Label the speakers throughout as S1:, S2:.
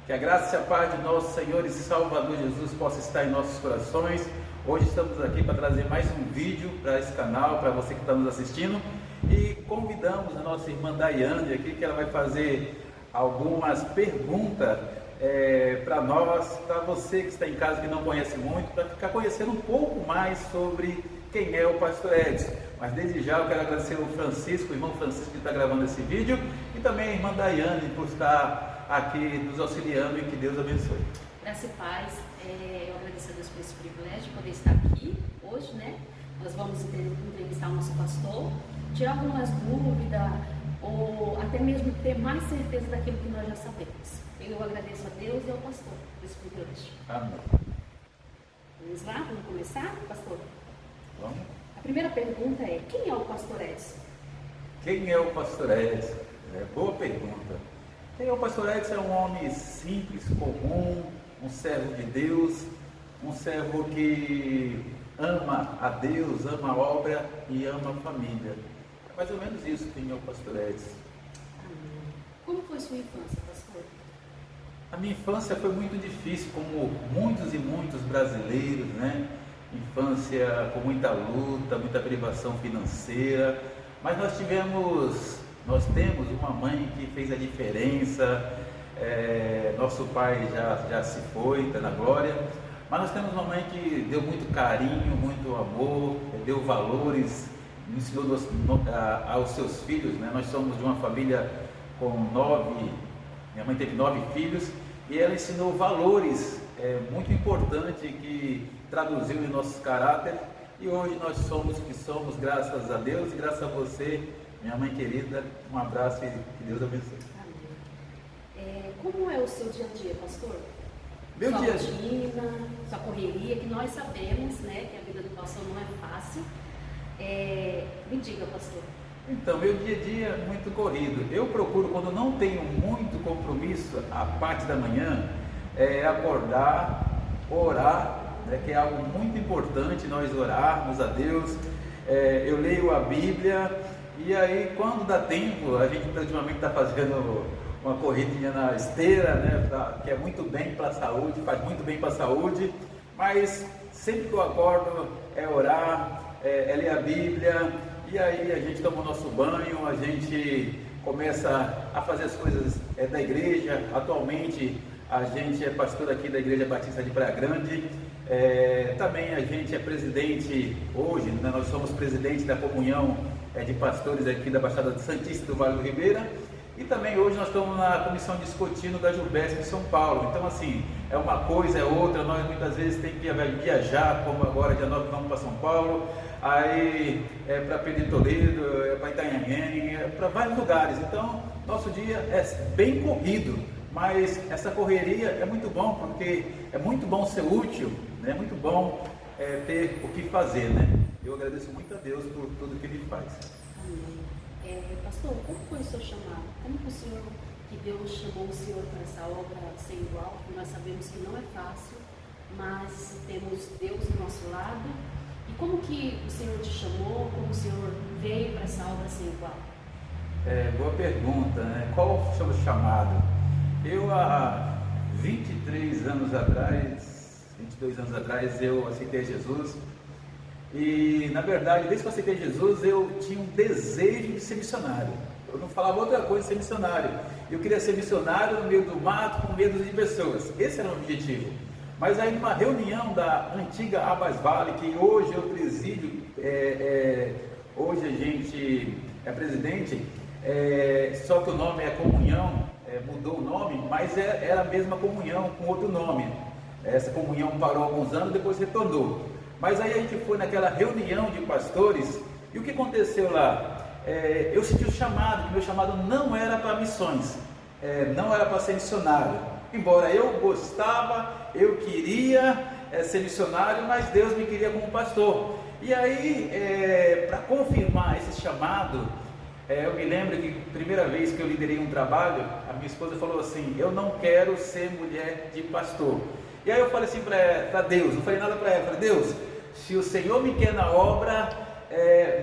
S1: Que a graça e a paz de nosso Senhor e Salvador Jesus possa estar em nossos corações. Hoje estamos aqui para trazer mais um vídeo para esse canal, para você que está nos assistindo. E convidamos a nossa irmã Daiane aqui, que ela vai fazer algumas perguntas para nós, para você que está em casa que não conhece muito, para ficar conhecendo um pouco mais sobre quem é o Pastor Edson. Mas desde já eu quero agradecer ao Francisco, o irmão Francisco, que está gravando esse vídeo, e também a irmã Daiane por estar aqui nos auxiliando, e que Deus abençoe.
S2: Graça e paz, eu agradeço a Deus por esse privilégio de poder estar aqui hoje, né? Nós vamos entrevistar o nosso pastor, tirar algumas dúvidas, ou até mesmo ter mais certeza daquilo que nós já sabemos. Eu agradeço a Deus e ao pastor por esse privilégio.
S1: Amém.
S2: Vamos lá, vamos começar, pastor?
S1: Vamos.
S2: A primeira pergunta é: quem é o pastor Edson?
S1: Quem é o Pastor Edson? Boa pergunta. Quem é o Pastor Edson? É um homem simples, comum, um servo de Deus, um servo que ama a Deus, ama a obra e ama a família. É mais ou menos isso quem é o Pastor Edson.
S2: Amém. Como foi sua infância, pastor?
S1: A minha infância foi muito difícil, como muitos e muitos brasileiros, né? Infância com muita luta, muita privação financeira, mas nós temos uma mãe que fez a diferença. Nosso pai já se foi, está na glória, mas nós temos uma mãe que deu muito carinho, muito amor, deu valores, ensinou aos seus filhos, né? Nós somos de uma família com 9, minha mãe teve 9 filhos, e ela ensinou valores muito importantes que traduziu em nossos caráteres, e hoje nós somos o que somos, graças a Deus e graças a você, minha mãe querida. Um abraço e que Deus abençoe.
S2: Amém. Como é o seu dia a dia, pastor?
S1: Meu
S2: sua
S1: dia
S2: rotina, sua correria, que nós sabemos, né, que a vida do pastor não é fácil. Me diga, pastor.
S1: Então, meu dia a dia é muito corrido. Eu procuro, quando não tenho muito compromisso, a parte da manhã, acordar, orar, né, que é algo muito importante, nós orarmos a Deus. Eu leio a Bíblia, e aí quando dá tempo, a gente ultimamente está fazendo uma corridinha na esteira, né, que é muito bem para a saúde, faz muito bem para a saúde, mas sempre que eu acordo é orar, ler a Bíblia, e aí a gente toma o nosso banho, a gente começa a fazer as coisas da igreja. Atualmente a gente é pastor aqui da Igreja Batista de Praia Grande, também a gente é presidente hoje, né, nós somos presidente da comunhão de pastores aqui da Baixada Santista do Vale do Ribeira, e também hoje nós estamos na comissão de escrutínio da Jubesp em São Paulo. Então, assim, é uma coisa, é outra. Nós muitas vezes temos que viajar, como agora dia 9 vamos para São Paulo, aí para Pedro Toledo, para Itanhaém, para vários lugares. Então, nosso dia é bem corrido, mas essa correria é muito bom, porque é muito bom ser útil, né? É muito bom ter o que fazer, né? Eu agradeço muito a Deus por tudo que Ele faz.
S2: Amém. Pastor, como foi o seu chamado? Como que o Senhor, que Deus chamou o Senhor para essa obra sem igual? Nós sabemos que não é fácil, mas temos Deus do nosso lado. E como que o Senhor te chamou? Como o Senhor veio para essa obra sem igual?
S1: Boa pergunta, né? Qual foi o seu chamado? Eu, há 22 anos atrás, eu aceitei Jesus. E, na verdade, desde que eu aceitei Jesus, eu tinha um desejo de ser missionário. Eu não falava outra coisa de ser missionário. Eu queria ser missionário no meio do mato, com medo de pessoas. Esse era o objetivo. Mas aí, numa reunião da antiga Abas Vale, que hoje eu presido, hoje a gente é presidente, só que o nome é Comunhão, mudou o nome, mas era a mesma comunhão com outro nome. Essa comunhão parou há alguns anos, depois retornou. Mas aí a gente foi naquela reunião de pastores, e o que aconteceu lá? Eu senti o chamado, que meu chamado não era para missões, não era para ser missionário. Embora eu gostava, eu queria ser missionário, mas Deus me queria como pastor. E aí, para confirmar esse chamado, eu me lembro que a primeira vez que eu liderei um trabalho, a minha esposa falou assim: eu não quero ser mulher de pastor. E aí eu falei assim para Deus, não falei nada para ela, falei: Deus, se o Senhor me quer na obra,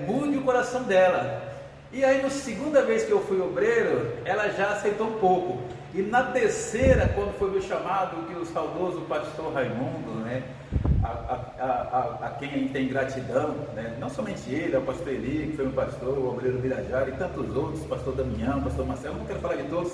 S1: mude o coração dela. E aí, na segunda vez que eu fui obreiro, ela já aceitou um pouco. E na terceira, quando foi meu chamado, que o saudoso pastor Raimundo, né, a quem a gente tem gratidão, né, não somente ele, é o pastor Eli, que foi meu pastor, o obreiro Birajara e tantos outros, pastor Damião, pastor Marcelo, não quero falar de todos,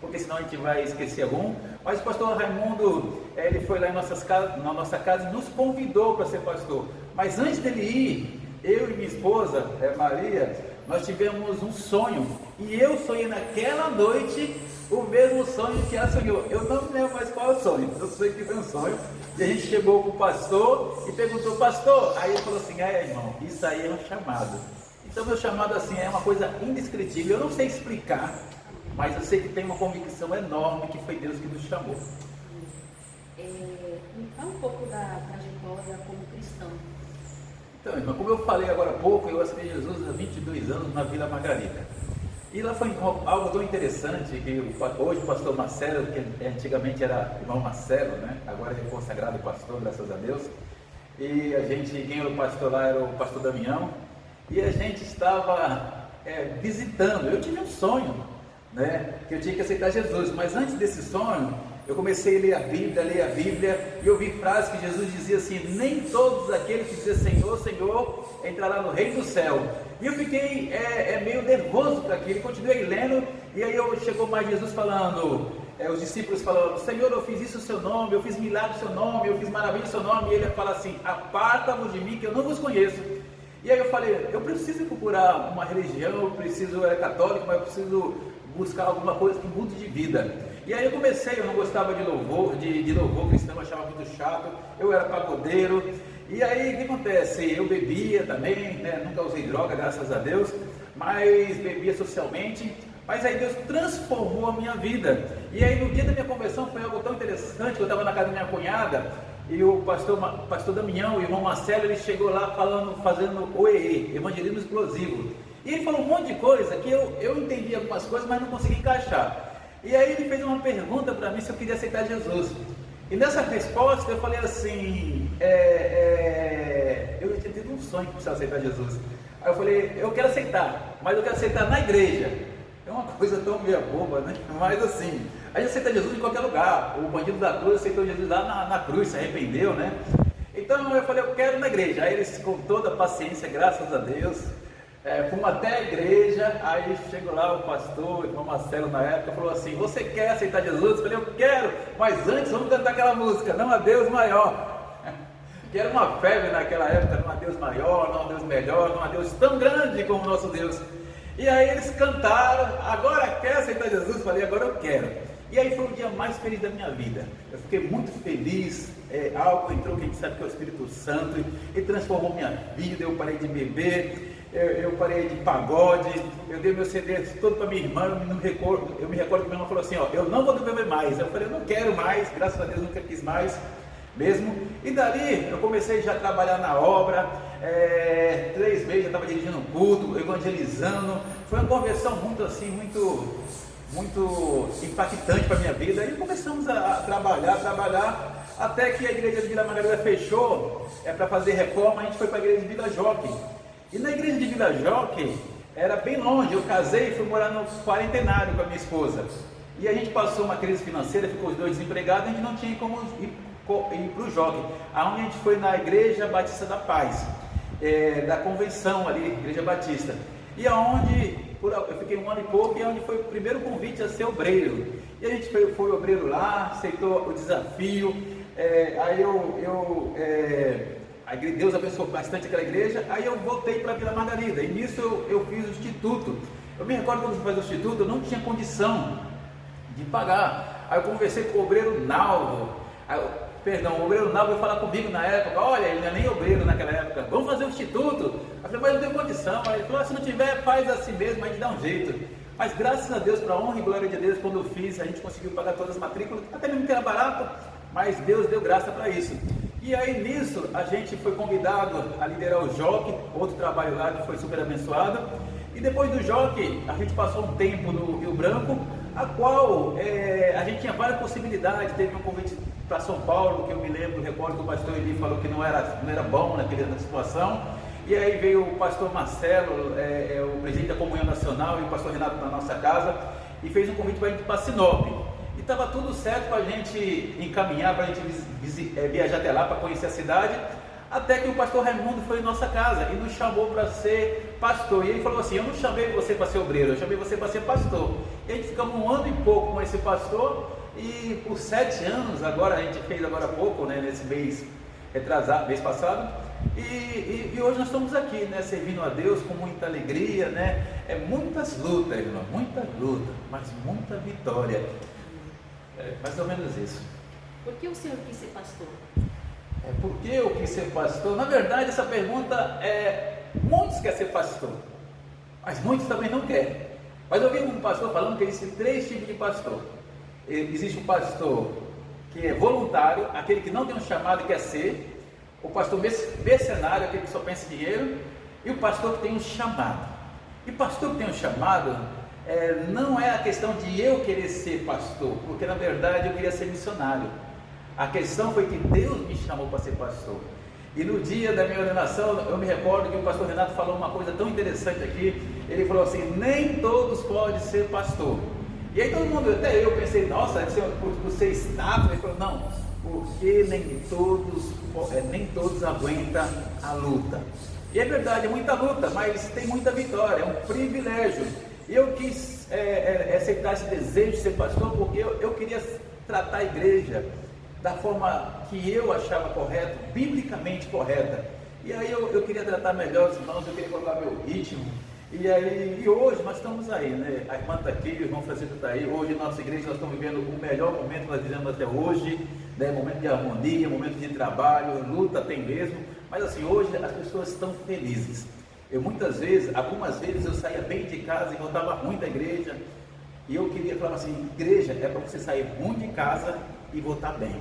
S1: porque senão a gente vai esquecer algum, mas o pastor Raimundo, ele foi lá em na nossa casa e nos convidou para ser pastor. Mas antes dele ir, eu e minha esposa, Maria, nós tivemos um sonho, e eu sonhei naquela noite o mesmo sonho que ela sonhou. Eu não me lembro mais qual é o sonho, eu sei que foi um sonho. E a gente chegou para o pastor e perguntou: pastor, aí ele falou assim: irmão, isso aí é um chamado. Então meu chamado assim é uma coisa indescritível, eu não sei explicar, mas eu sei que tem uma convicção enorme que foi Deus que nos chamou.
S2: Fala um pouco da trajetória como cristão.
S1: Então, irmão, como eu falei agora há pouco, eu aceitei Jesus há 22 anos na Vila Margarida. E lá foi algo tão interessante que hoje o pastor Marcelo, que antigamente era irmão Marcelo, né? Agora ele é consagrado pastor, graças a Deus. E a gente, quem era o pastor lá era o pastor Damião. E a gente estava visitando. Eu tive um sonho, né? Que eu tinha que aceitar Jesus. Mas antes desse sonho, eu comecei a ler a Bíblia, e eu vi frases que Jesus dizia assim: nem todos aqueles que dizem Senhor, Senhor, entrará no reino do céu. E eu fiquei meio nervoso para aquilo, e continuei lendo, e aí chegou mais Jesus falando, os discípulos falando: Senhor, eu fiz isso no seu nome, eu fiz milagre no seu nome, eu fiz maravilha no seu nome, e ele fala assim: aparta-vos de mim, que eu não vos conheço. E aí eu falei: eu preciso procurar uma religião, eu preciso, católico, mas eu preciso buscar alguma coisa que mude de vida. E aí eu comecei, eu não gostava de louvor cristão, eu achava muito chato, eu era pagodeiro. E aí o que acontece? Eu bebia também, né? Nunca usei droga, graças a Deus, mas bebia socialmente. Mas aí Deus transformou a minha vida. E aí no dia da minha conversão foi algo tão interessante, que eu estava na casa da minha cunhada, e o pastor Damião, o irmão Marcelo, ele chegou lá fazendo OEE, evangelismo explosivo. E ele falou um monte de coisa que eu entendi algumas coisas, mas não consegui encaixar. E aí ele fez uma pergunta para mim se eu queria aceitar Jesus. E nessa resposta eu falei assim, eu tinha tido um sonho que precisava aceitar Jesus. Aí eu falei: eu quero aceitar, mas eu quero aceitar na igreja. É uma coisa tão meia boba, né? Mas assim, a gente aceita Jesus em qualquer lugar. O bandido da cruz aceitou Jesus lá na cruz, se arrependeu, né? Então eu falei: eu quero na igreja. Aí eles, com toda a paciência, graças a Deus, fomos até a igreja. Aí chegou lá o pastor, o irmão Marcelo na época, falou assim: você quer aceitar Jesus? Eu falei: eu quero, mas antes vamos cantar aquela música, Não Há Deus Maior. Que era uma febre naquela época: não há Deus maior, não há Deus melhor, não há Deus tão grande como o nosso Deus. E aí eles cantaram: agora quer aceitar Jesus? Eu falei: agora eu quero. E aí foi o dia mais feliz da minha vida. Eu fiquei muito feliz, algo entrou que a gente sabe que é o Espírito Santo, e transformou minha vida. Eu parei de beber, eu parei de pagode, eu dei meu CD todo para minha irmã. Eu me recordo que minha irmã falou assim: eu não vou beber mais. Eu falei: eu não quero mais, graças a Deus nunca quis mais mesmo. E dali eu comecei já a trabalhar na obra, 3 meses já estava dirigindo um culto, evangelizando. Foi uma conversão muito impactante para a minha vida. E começamos a trabalhar, até que a igreja de Vila Margarida fechou, para fazer reforma. A gente foi para a igreja de Vila Joque. E na igreja de Vila Joque era bem longe. Eu casei e fui morar no Quarentenário com a minha esposa. E a gente passou uma crise financeira, ficou os dois desempregados, a gente não tinha como ir para o Joque. Aonde a gente foi na Igreja Batista da Paz, da convenção ali, Igreja Batista. E aonde eu fiquei 1 ano e pouco, e aonde foi o primeiro convite a ser obreiro. E a gente foi obreiro lá, aceitou o desafio. Deus abençoou bastante aquela igreja. Aí eu voltei para a Vila Margarida, e nisso eu fiz o instituto. Eu me recordo quando eu fiz o instituto, eu não tinha condição de pagar. Aí eu conversei com o obreiro Naldo. O obreiro Naldo veio falar comigo na época: olha, ele não é nem obreiro naquela época, vamos fazer o instituto. Eu falei: mas não tenho condição. Aí ele falou: se não tiver, faz assim mesmo, a gente dá um jeito. Mas graças a Deus, para a honra e glória de Deus, quando eu fiz, a gente conseguiu pagar todas as matrículas, até mesmo que era barato, mas Deus deu graça para isso. E aí nisso a gente foi convidado a liderar o Joque, outro trabalho lá que foi super abençoado. E depois do Joque, a gente passou um tempo no Rio Branco, a qual a gente tinha várias possibilidades. Teve um convite para São Paulo, que eu me recordo que o pastor Eli falou que não era bom naquela situação. E aí veio o pastor Marcelo, o presidente da Comunhão Nacional, e o pastor Renato na nossa casa, e fez um convite para a gente ir para Sinop. e estava tudo certo para a gente encaminhar, para a gente viajar até lá para conhecer a cidade, até que o pastor Raimundo foi em nossa casa e nos chamou para ser pastor. E ele falou assim: eu não chamei você para ser obreiro, eu chamei você para ser pastor. E a gente ficamos 1 ano e pouco com esse pastor, e por 7 anos, agora a gente fez agora há pouco, né, nesse mês retrasado, mês passado, e hoje nós estamos aqui, né, servindo a Deus com muita alegria, né? Muitas lutas, irmão, muita luta, mas muita vitória. Mais ou menos isso.
S2: Por que o senhor quis ser pastor?
S1: Por que eu quis ser pastor? Na verdade, essa pergunta muitos querem ser pastor, mas muitos também não querem. Mas eu vi um pastor falando que existem 3 tipos de pastor. Existe o pastor que é voluntário, aquele que não tem um chamado e quer ser, o pastor mercenário, aquele que só pensa em dinheiro, e o pastor que tem um chamado. E pastor que tem um chamado, não é a questão de eu querer ser pastor, porque na verdade eu queria ser missionário. A questão foi que Deus me chamou para ser pastor. E no dia da minha ordenação, eu me recordo que o pastor Renato falou uma coisa tão interessante aqui. Ele falou assim: nem todos podem ser pastor. E aí todo mundo, até eu pensei, nossa, deve ser por ser status. Ele falou: não, porque nem todos aguentam a luta. E é verdade, é muita luta, mas tem muita vitória, é um privilégio. E eu quis aceitar esse desejo de ser pastor, porque eu queria tratar a igreja da forma que eu achava correto, biblicamente correta. E aí eu queria tratar melhor os irmãos, eu queria colocar meu ritmo. E hoje nós estamos aí, né? A irmã está aqui, o irmão Francisco está aí. Hoje na nossa igreja nós estamos vivendo o melhor momento que nós vivemos até hoje, né? Momento de harmonia, momento de trabalho, luta tem mesmo, mas assim, hoje as pessoas estão felizes. Algumas vezes eu saía bem de casa e voltava ruim da igreja, e eu queria falar assim: igreja é para você sair ruim de casa e voltar bem.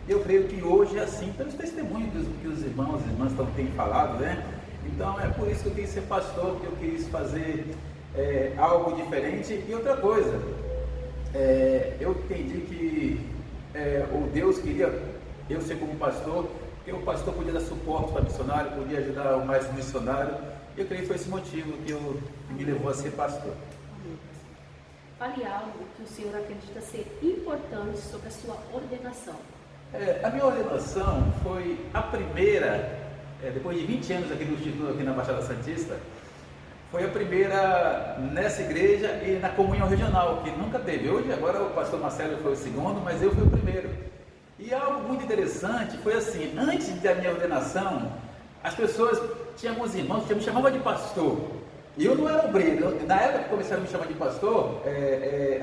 S1: Eu creio que hoje é assim, pelos testemunhos que os irmãos e irmãs têm falado, né? Então é por isso que eu quis ser pastor, que eu quis fazer algo diferente. E outra coisa, eu entendi que o Deus queria eu ser como pastor, porque o pastor podia dar suporte para missionário, podia ajudar o mais missionário. Eu creio que foi esse motivo que me levou a ser pastor.
S2: Fale algo que o senhor acredita ser importante sobre a sua ordenação.
S1: A minha ordenação foi a primeira, depois de 20 anos aqui no Instituto, aqui na Baixada Santista, foi a primeira nessa igreja e na comunhão regional, que nunca teve. Hoje, agora o pastor Marcelo foi o segundo, mas eu fui o primeiro. E algo muito interessante foi assim: antes da minha ordenação, as pessoas, tinha alguns irmãos que me chamavam de pastor. E eu não era obreiro. Na época que começaram a me chamar de pastor,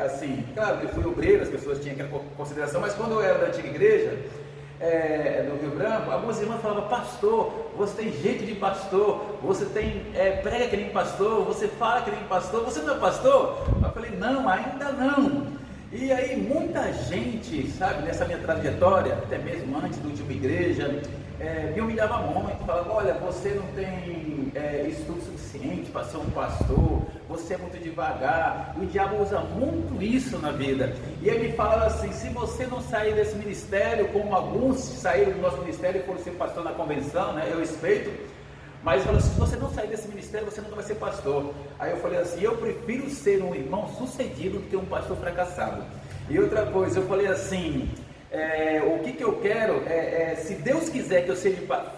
S1: assim, claro, eu fui obreiro, as pessoas tinham aquela consideração, mas quando eu era da antiga igreja, no Rio Branco, algumas irmãs falavam: pastor, você tem jeito de pastor, você prega que nem pastor, você fala que nem pastor, você não é pastor? Eu falei: não, ainda não. E aí muita gente, sabe, nessa minha trajetória, até mesmo antes da última igreja, me humilhava muito, falava: olha, você não tem estudo suficiente para ser um pastor, você é muito devagar. E o diabo usa muito isso na vida. E ele me falava assim: se você não sair desse ministério, como alguns saíram do nosso ministério e foram ser pastor na convenção, né, eu respeito, mas falou assim: se você não sair desse ministério, você nunca vai ser pastor. Aí eu falei assim: eu prefiro ser um irmão sucedido do que um pastor fracassado. E outra coisa, eu falei assim: o que eu quero se Deus quiser que eu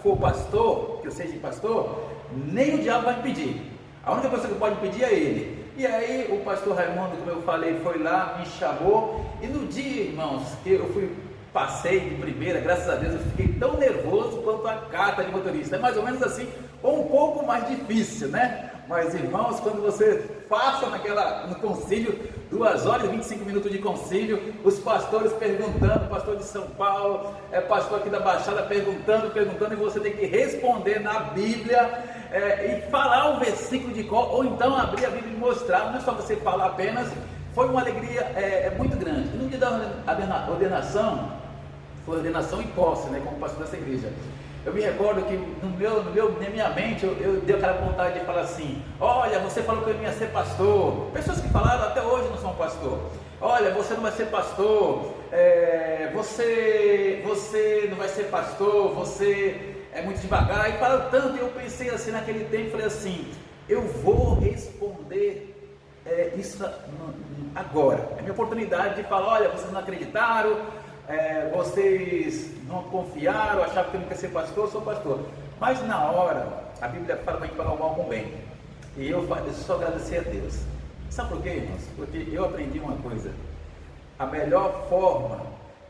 S1: for pastor, que eu seja pastor, nem o diabo vai me pedir. A única pessoa que pode pedir é ele. E aí o pastor Raimundo, como eu falei, foi lá, me chamou, e no dia, irmãos, que eu passei de primeira, graças a Deus, eu fiquei tão nervoso quanto a carta de motorista. É mais ou menos assim, ou um pouco mais difícil, né? Mas, irmãos, quando você passa no concílio, 2 horas e 25 minutos de concílio, os pastores perguntando, pastor de São Paulo, pastor aqui da Baixada perguntando, e você tem que responder na Bíblia, e falar um versículo de cor, ou então abrir a Bíblia e mostrar, não é só você falar apenas. Foi uma alegria muito grande. E no dia da ordenação, foi ordenação em posse, né, como pastor dessa igreja. Eu me recordo que na minha mente eu dei aquela vontade de falar assim: olha, você falou que eu não ia ser pastor. Pessoas que falaram até hoje não são pastor. Olha, você não vai ser pastor, você não vai ser pastor, você é muito devagar. E falaram tanto, e eu pensei assim naquele tempo, falei assim: eu vou responder isso agora. É minha oportunidade de falar, olha, vocês não acreditaram, vocês não confiaram, achavam que eu não queria ser pastor, eu sou pastor. Mas na hora, a Bíblia fala para a gente pagar o mal com o bem. E eu só agradecer a Deus. Sabe por quê, irmãos? Porque eu aprendi uma coisa. A melhor forma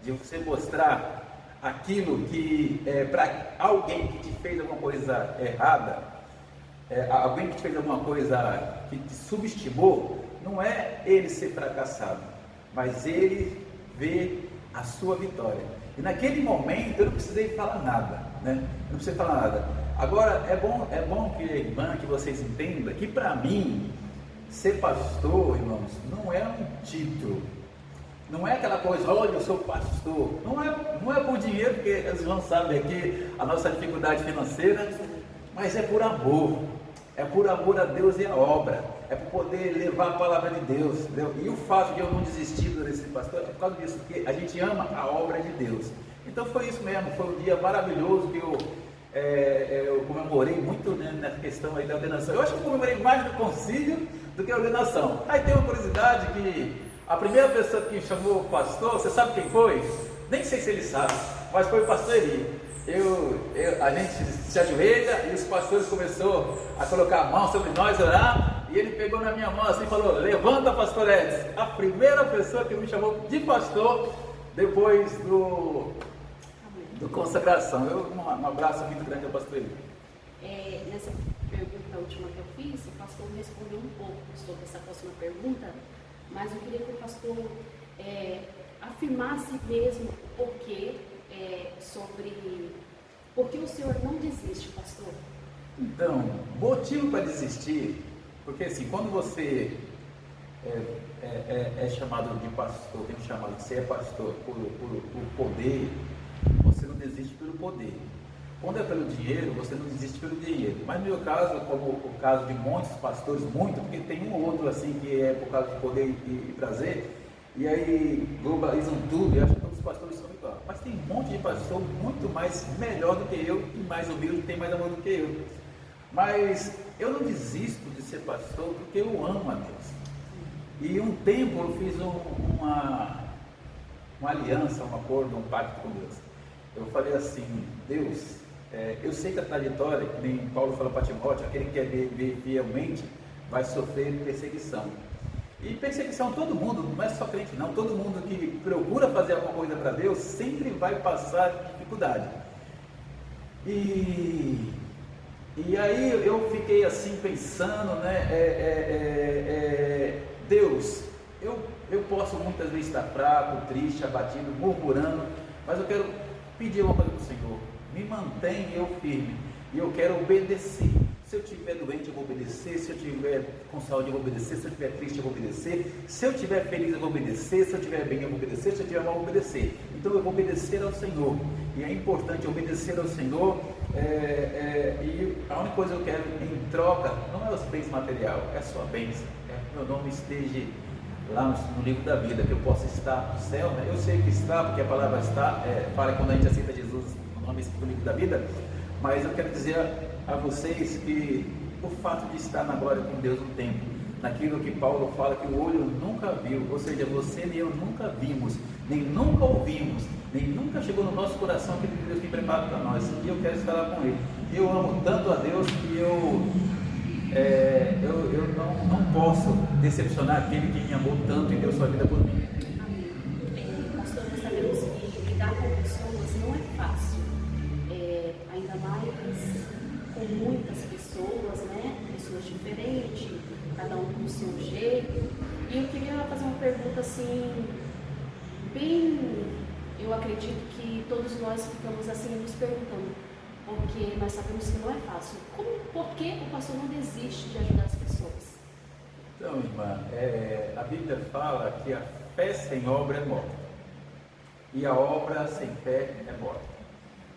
S1: de você mostrar aquilo que para alguém que te fez alguma coisa errada, alguém que te fez alguma coisa que te subestimou, não é ele ser fracassado, mas ele ver a sua vitória. E naquele momento eu não precisei falar nada, né? Não precisei falar nada. Agora é bom que, irmã, que vocês entendam que para mim ser pastor, irmãos, não é um título. Não é aquela coisa, olha, eu sou pastor. Não é por dinheiro, porque os irmãos sabem aqui a nossa dificuldade financeira, mas é por amor. É por amor a Deus e a obra. É por poder levar a palavra de Deus. Entendeu? E o fato de eu não desistir desse pastor é por causa disso, porque a gente ama a obra de Deus. Então foi isso mesmo, foi um dia maravilhoso que eu comemorei muito, né, na questão aí da ordenação. Eu acho que eu comemorei mais do concílio do que a ordenação. Aí tem uma curiosidade que a primeira pessoa que chamou o pastor, você sabe quem foi? Nem sei se ele sabe, mas foi o pastor Eli. A gente se ajoelha e os pastores começaram a colocar a mão sobre nós, orar, e ele pegou na minha mão assim e falou, levanta, pastor Edson. A primeira pessoa que me chamou de pastor depois do consagração. Um abraço muito grande ao pastor Eli.
S2: Nessa pergunta última que eu fiz, o pastor respondeu um pouco sobre essa próxima pergunta, mas eu queria que o pastor afirmasse mesmo o porquê, por que o senhor não desiste, pastor?
S1: Então, motivo para desistir, porque assim, quando você é chamado de pastor, tem chamado de ser pastor por poder, você não desiste pelo poder. Quando é pelo dinheiro, você não desiste pelo dinheiro. Mas no meu caso, como o caso de muitos pastores, porque tem um ou outro assim que é por causa de poder e prazer, e aí globalizam tudo e acham que todos os pastores são iguais. Mas tem um monte de pastor muito mais melhor do que eu e mais humilde, tem mais amor do que eu. Mas eu não desisto de ser pastor porque eu amo a Deus. E um tempo eu fiz uma aliança, um acordo, um pacto com Deus. Eu falei assim, Deus, eu sei que a trajetória, que nem Paulo fala para Timóteo, aquele que quer viver fielmente vai sofrer perseguição. E perseguição todo mundo, não é só crente não, todo mundo que procura fazer alguma coisa para Deus sempre vai passar dificuldade. E aí eu fiquei assim pensando, né, Deus, eu posso muitas vezes estar fraco, triste, abatido, murmurando, mas eu quero pedir uma coisa para o Senhor, me mantém eu firme, e eu quero obedecer. Se eu estiver doente, eu vou obedecer. Se eu estiver com saúde, eu vou obedecer. Se eu estiver triste, eu vou obedecer. Se eu estiver feliz, eu vou obedecer. Se eu estiver bem, eu vou obedecer. Se eu estiver mal, eu vou obedecer. Então eu vou obedecer ao Senhor. E é importante obedecer ao Senhor. E a única coisa que eu quero em troca não é os bens materiais, é a sua bênção. Que meu nome esteja lá no livro da vida, que eu possa estar no céu. Né? Eu sei que está, porque a palavra está, fala quando a gente aceita Jesus, o nome está no livro da vida. Mas eu quero dizer a vocês que o fato de estar na glória com Deus no tempo, naquilo que Paulo fala que o olho nunca viu, ou seja, você nem eu nunca vimos, nem nunca ouvimos, nem nunca chegou no nosso coração aquilo que Deus tem preparado para nós, e eu quero estar lá com Ele. Eu amo tanto a Deus que eu não posso decepcionar aquele que me amou tanto e deu sua vida por mim.
S2: Amém. Pastor, nós sabemos que lidar com pessoas não é fácil, ainda mais com muitas pessoas, né? Pessoas diferentes, cada um com o seu jeito. E eu queria fazer uma pergunta assim, eu acredito que todos nós ficamos assim nos perguntando, porque nós sabemos que não é fácil. Por que o pastor não desiste de ajudar as pessoas?
S1: Então, irmã, a Bíblia fala que a fé sem obra é morta, e a obra sem fé é morta.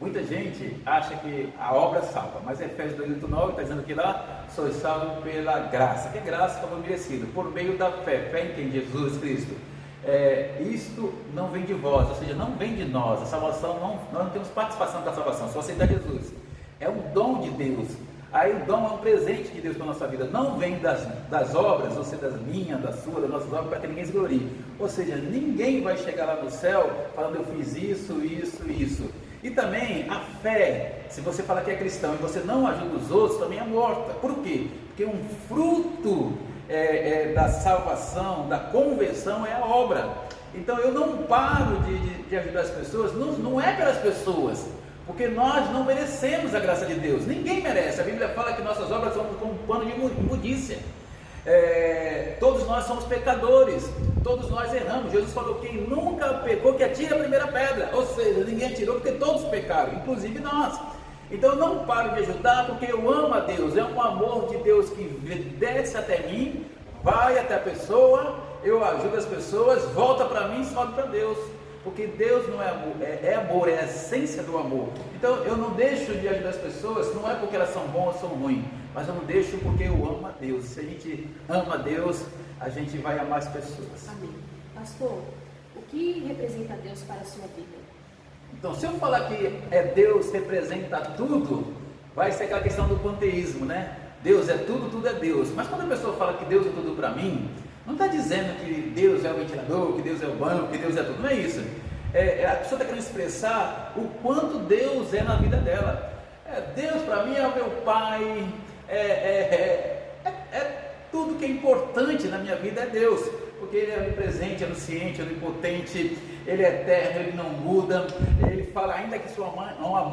S1: Muita gente acha que a obra salva, mas Efésios 2:9 está dizendo que lá sois salvos pela graça, que é graça como merecido, por meio da fé em quem? Jesus Cristo. Isto não vem de vós, ou seja, não vem de nós, a salvação, nós não temos participação da salvação, só aceitar Jesus. É um dom de Deus. Aí o dom é um presente de Deus para a nossa vida, não vem das obras, ou seja, das minhas, das suas, das nossas obras, para que ninguém se glorie. Ou seja, ninguém vai chegar lá no céu falando eu fiz isso, isso, isso. E também a fé, se você fala que é cristão e você não ajuda os outros, também é morta. Por quê? Porque um fruto da salvação, da conversão é a obra. Então eu não paro de ajudar as pessoas, não é pelas pessoas, porque nós não merecemos a graça de Deus, ninguém merece. A Bíblia fala que nossas obras são como um pano de imundícia. Todos nós somos pecadores, todos nós erramos. Jesus falou: quem nunca pecou, que atire a primeira pedra. Ou seja, ninguém atirou porque todos pecaram, inclusive nós. Então eu não paro de ajudar porque eu amo a Deus, é um amor de Deus que desce até mim, vai até a pessoa, eu ajudo as pessoas, volta para mim e sobe para Deus. Porque Deus não é amor, é amor, é a essência do amor. Então eu não deixo de ajudar as pessoas, não é porque elas são boas ou são ruins, mas eu não deixo porque eu amo a Deus. Se a gente ama a Deus, a gente vai amar as pessoas.
S2: Amém. Pastor, o que representa Deus para a sua vida?
S1: Então, se eu falar que Deus representa tudo, vai ser aquela questão do panteísmo, né? Deus é tudo, tudo é Deus. Mas quando a pessoa fala que Deus é tudo para mim, não está dizendo que Deus é o ventilador, que Deus é o banco, que Deus é tudo, não é isso. A pessoa está querendo expressar o quanto Deus é na vida dela. Deus para mim é o meu pai, tudo que é importante na minha vida é Deus, porque Ele é onipresente, onisciente, onipotente, Ele é eterno, Ele não muda. Ele fala, ainda que uma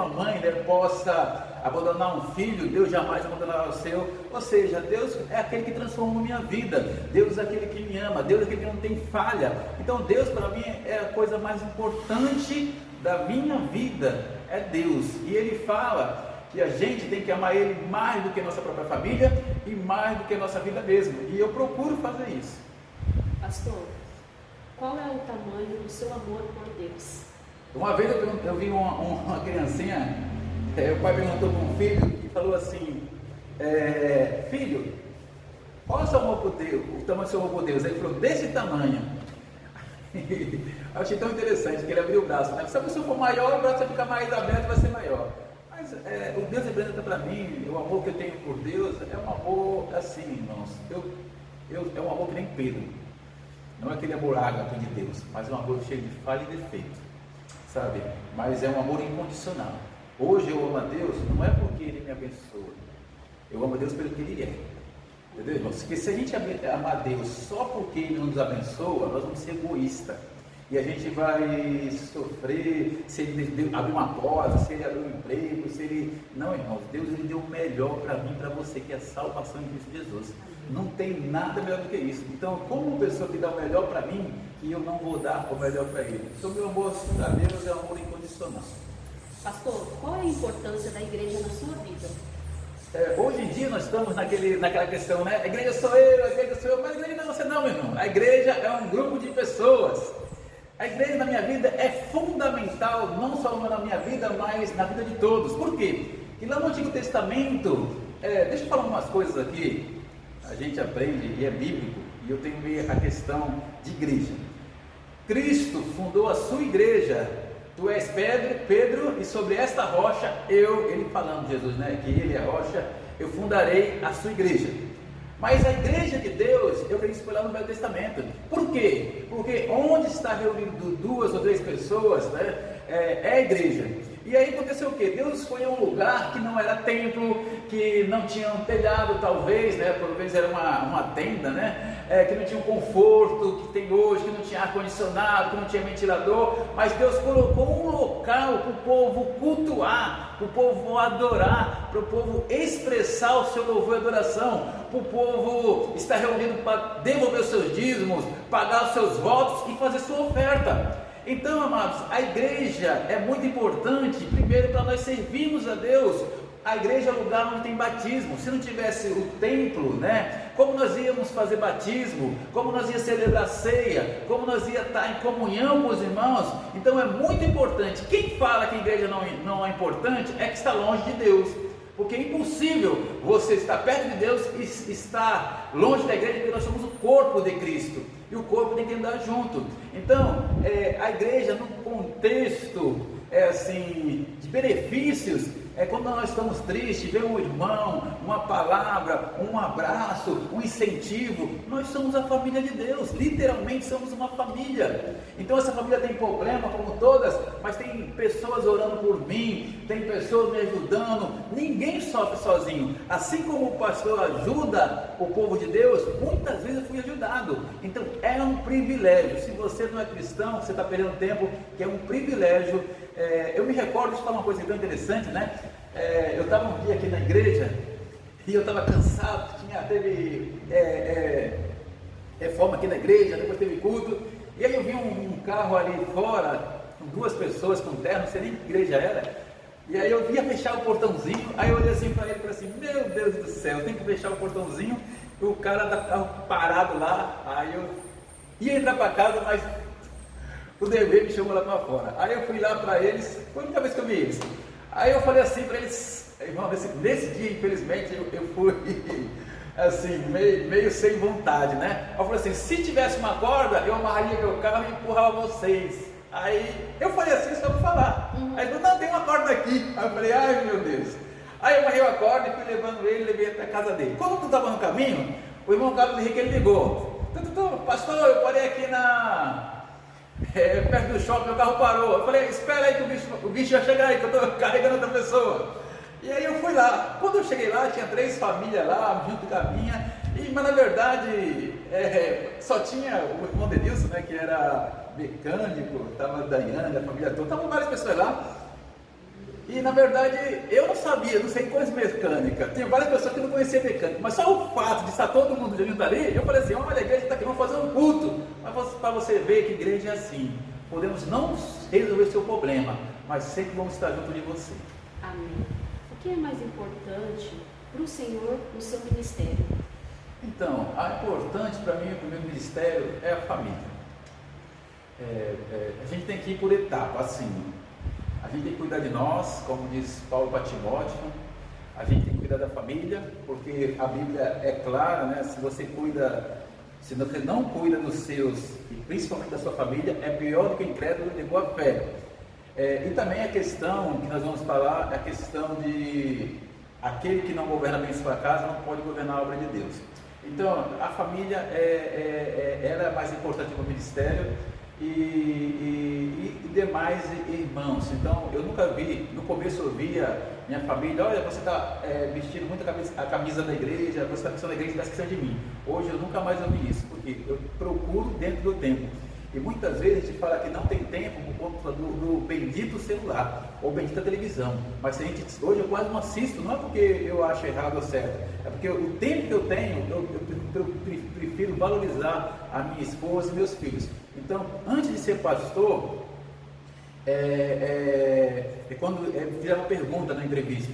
S1: mãe possa abandonar um filho, Deus jamais abandonará o seu. Ou seja, Deus é aquele que transforma a minha vida, Deus é aquele que me ama, Deus é aquele que não tem falha. Então Deus para mim é a coisa mais importante da minha vida, é Deus. E Ele fala que a gente tem que amar Ele mais do que a nossa própria família e mais do que a nossa vida mesmo. E eu procuro fazer isso.
S2: Pastor, qual é o tamanho do seu amor por Deus?
S1: Uma vez eu vi uma criancinha, o pai perguntou para um filho e falou assim: filho, qual é o seu amor por Deus? O tamanho do seu amor por Deus? Aí ele falou: desse tamanho. Eu achei tão interessante que ele abriu o braço, né? Se a pessoa for maior, o braço vai ficar mais aberto, vai ser maior. Mas o Deus representa para mim, o amor que eu tenho por Deus é um amor assim, irmãos. É um amor que nem Pedro. Não é aquele amor ágape de Deus, mas é um amor cheio de falha e defeito, sabe? Mas é um amor incondicional. Hoje eu amo a Deus, não é porque Ele me abençoa, eu amo a Deus pelo que Ele é, entendeu, irmãos? Porque se a gente amar a Deus só porque Ele nos abençoa, nós vamos ser egoístas. E a gente vai sofrer se Ele abrir uma porta, se Ele abrir um emprego, se Ele... Não, irmãos, Deus Ele deu o melhor para mim, para você, que é a salvação em Cristo Jesus. Não tem nada melhor do que isso. Então, como uma pessoa que dá o melhor para mim, que eu não vou dar o melhor para Ele? Então, meu amor a Deus é um amor incondicional.
S2: Pastor, qual é a importância da igreja na sua vida?
S1: Hoje em dia nós estamos naquela questão, né? A igreja sou eu, mas a igreja não é você não, meu irmão. A igreja é um grupo de pessoas. A igreja na minha vida é fundamental, não só na minha vida, mas na vida de todos. Por quê? Porque lá no Antigo Testamento, deixa eu falar umas coisas aqui, a gente aprende e é bíblico, e eu tenho a questão de igreja. Cristo fundou a sua igreja, tu és Pedro, e sobre esta rocha, ele falando, Jesus, né, que Ele é a rocha, eu fundarei a sua igreja. Mas a igreja de Deus, eu creio que foi lá no Velho Testamento. Por quê? Porque onde está reunido 2 ou 3 pessoas, né, é a igreja. E aí aconteceu o quê? Deus escolheu um lugar que não era templo, que não tinha um telhado talvez, né? Talvez era uma tenda, né? Que não tinha um conforto que tem hoje, que não tinha ar-condicionado, que não tinha ventilador, mas Deus colocou um local para o povo cultuar, para o povo adorar, para o povo expressar o seu louvor e adoração, para o povo estar reunido para devolver os seus dízimos, pagar os seus votos e fazer sua oferta. Então, amados, a igreja é muito importante, primeiro para nós servirmos a Deus. A igreja é o lugar onde tem batismo. Se não tivesse o templo, né? Como nós íamos fazer batismo? Como nós íamos celebrar ceia? Como nós íamos estar em comunhão com os irmãos? Então é muito importante. Quem fala que a igreja não é importante é que está longe de Deus. Porque é impossível você estar perto de Deus e estar longe da igreja, porque nós somos o corpo de Cristo. E o corpo tem que andar junto. Então, a igreja, no contexto assim, de benefícios, quando nós estamos tristes, ver um irmão, uma palavra, um abraço, um incentivo, nós somos a família de Deus, literalmente somos uma família. Então essa família tem problema como todas, mas tem pessoas orando por mim, tem pessoas me ajudando, ninguém sofre sozinho. Assim como o pastor ajuda o povo de Deus, muitas vezes eu fui ajudado. Então é um privilégio. Se você não é cristão, você está perdendo tempo, que é um privilégio. Eu me recordo de falar uma coisa tão interessante, né? Eu estava um dia aqui na igreja e eu estava cansado, teve reforma aqui na igreja, depois teve culto, e aí eu vi um carro ali fora, com 2 pessoas com terno, não sei nem que igreja era, e aí eu ia fechar o portãozinho, aí eu olhei assim para ele e falei assim, meu Deus do céu, eu tenho que fechar o portãozinho, o cara da carro parado lá, aí eu ia entrar para casa, mas o dever me chamou lá para fora. Aí eu fui lá para eles, foi a única vez que eu vi eles. Aí eu falei assim para eles, irmão, nesse dia, infelizmente, eu fui assim, meio sem vontade, né? Eu falei assim, se tivesse uma corda, eu amarraria meu carro e empurrava vocês. Aí eu falei assim, só para falar. Aí ele falou, não, tem uma corda aqui. Aí eu falei, ai meu Deus. Aí eu amarrei a corda e fui levando ele, levei até a casa dele. Quando eu estava no caminho, o irmão Carlos Henrique, ele ligou. Pastor, eu parei aqui perto do shopping, o carro parou. Eu falei, espera aí que o bicho vai chegar aí, que eu estou carregando outra pessoa. E aí eu fui lá. Quando eu cheguei lá, tinha 3 famílias lá, junto com a minha. Mas na verdade, só tinha o irmão Denilson, né, que era mecânico, estava a Daiane, a família toda, estavam várias pessoas lá. E na verdade, eu não sabia, não sei coisa mecânica. Tinha várias pessoas que não conheciam mecânica, mas só o fato de estar todo mundo junto ali, eu falei assim, olha, a igreja está aqui, vamos fazer um culto. Mas para você ver que igreja é assim, podemos não resolver seu problema, mas sempre vamos estar junto de você.
S2: Amém. O que é mais importante para o Senhor no seu ministério?
S1: Então, a importante para mim, o meu ministério é a família. A gente tem que ir por etapas, assim. A gente tem que cuidar de nós, como diz Paulo para Timóteo. A gente tem que cuidar da família, porque a Bíblia é clara, né? Se você não cuida dos seus, e principalmente da sua família, é pior do que o incrédulo de boa fé. E também a questão que nós vamos falar, é a questão de aquele que não governa bem sua casa, não pode governar a obra de Deus. Então, a família ela é mais importante no ministério e demais irmãos. Então, eu nunca vi, no começo eu via minha família, olha, você está vestindo muito a camisa da igreja, você está vestindo a igreja, está esquecendo de mim. Hoje eu nunca mais ouvi isso, porque eu procuro dentro do tempo. E muitas vezes a gente fala que não tem tempo por conta do bendito celular ou bendita televisão. Mas hoje eu quase não assisto, não é porque eu acho errado ou certo, é porque o tempo que eu tenho, eu prefiro valorizar a minha esposa e meus filhos. Então, antes de ser pastor, quando fizeram uma pergunta na entrevista,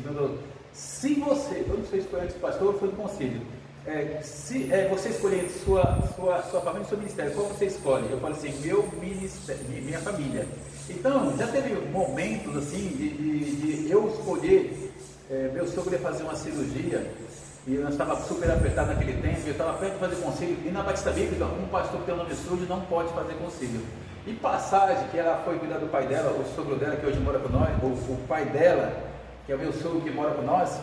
S1: se você, eu não sei se foi antes pastor ou foi no conselho, se você escolher sua família e seu ministério, qual você escolhe? Eu falo assim, meu ministério, minha família. Então, já teve momentos assim de eu escolher, meu sogro ia fazer uma cirurgia, e eu estava super apertado naquele tempo, eu estava perto de fazer concílio, e na Batista Bíblica, um pastor que tem o nome sujo não pode fazer concílio. E Passagem, que ela foi cuidar do pai dela, o sogro dela que hoje mora com nós, o pai dela, que é o meu sogro que mora com nós,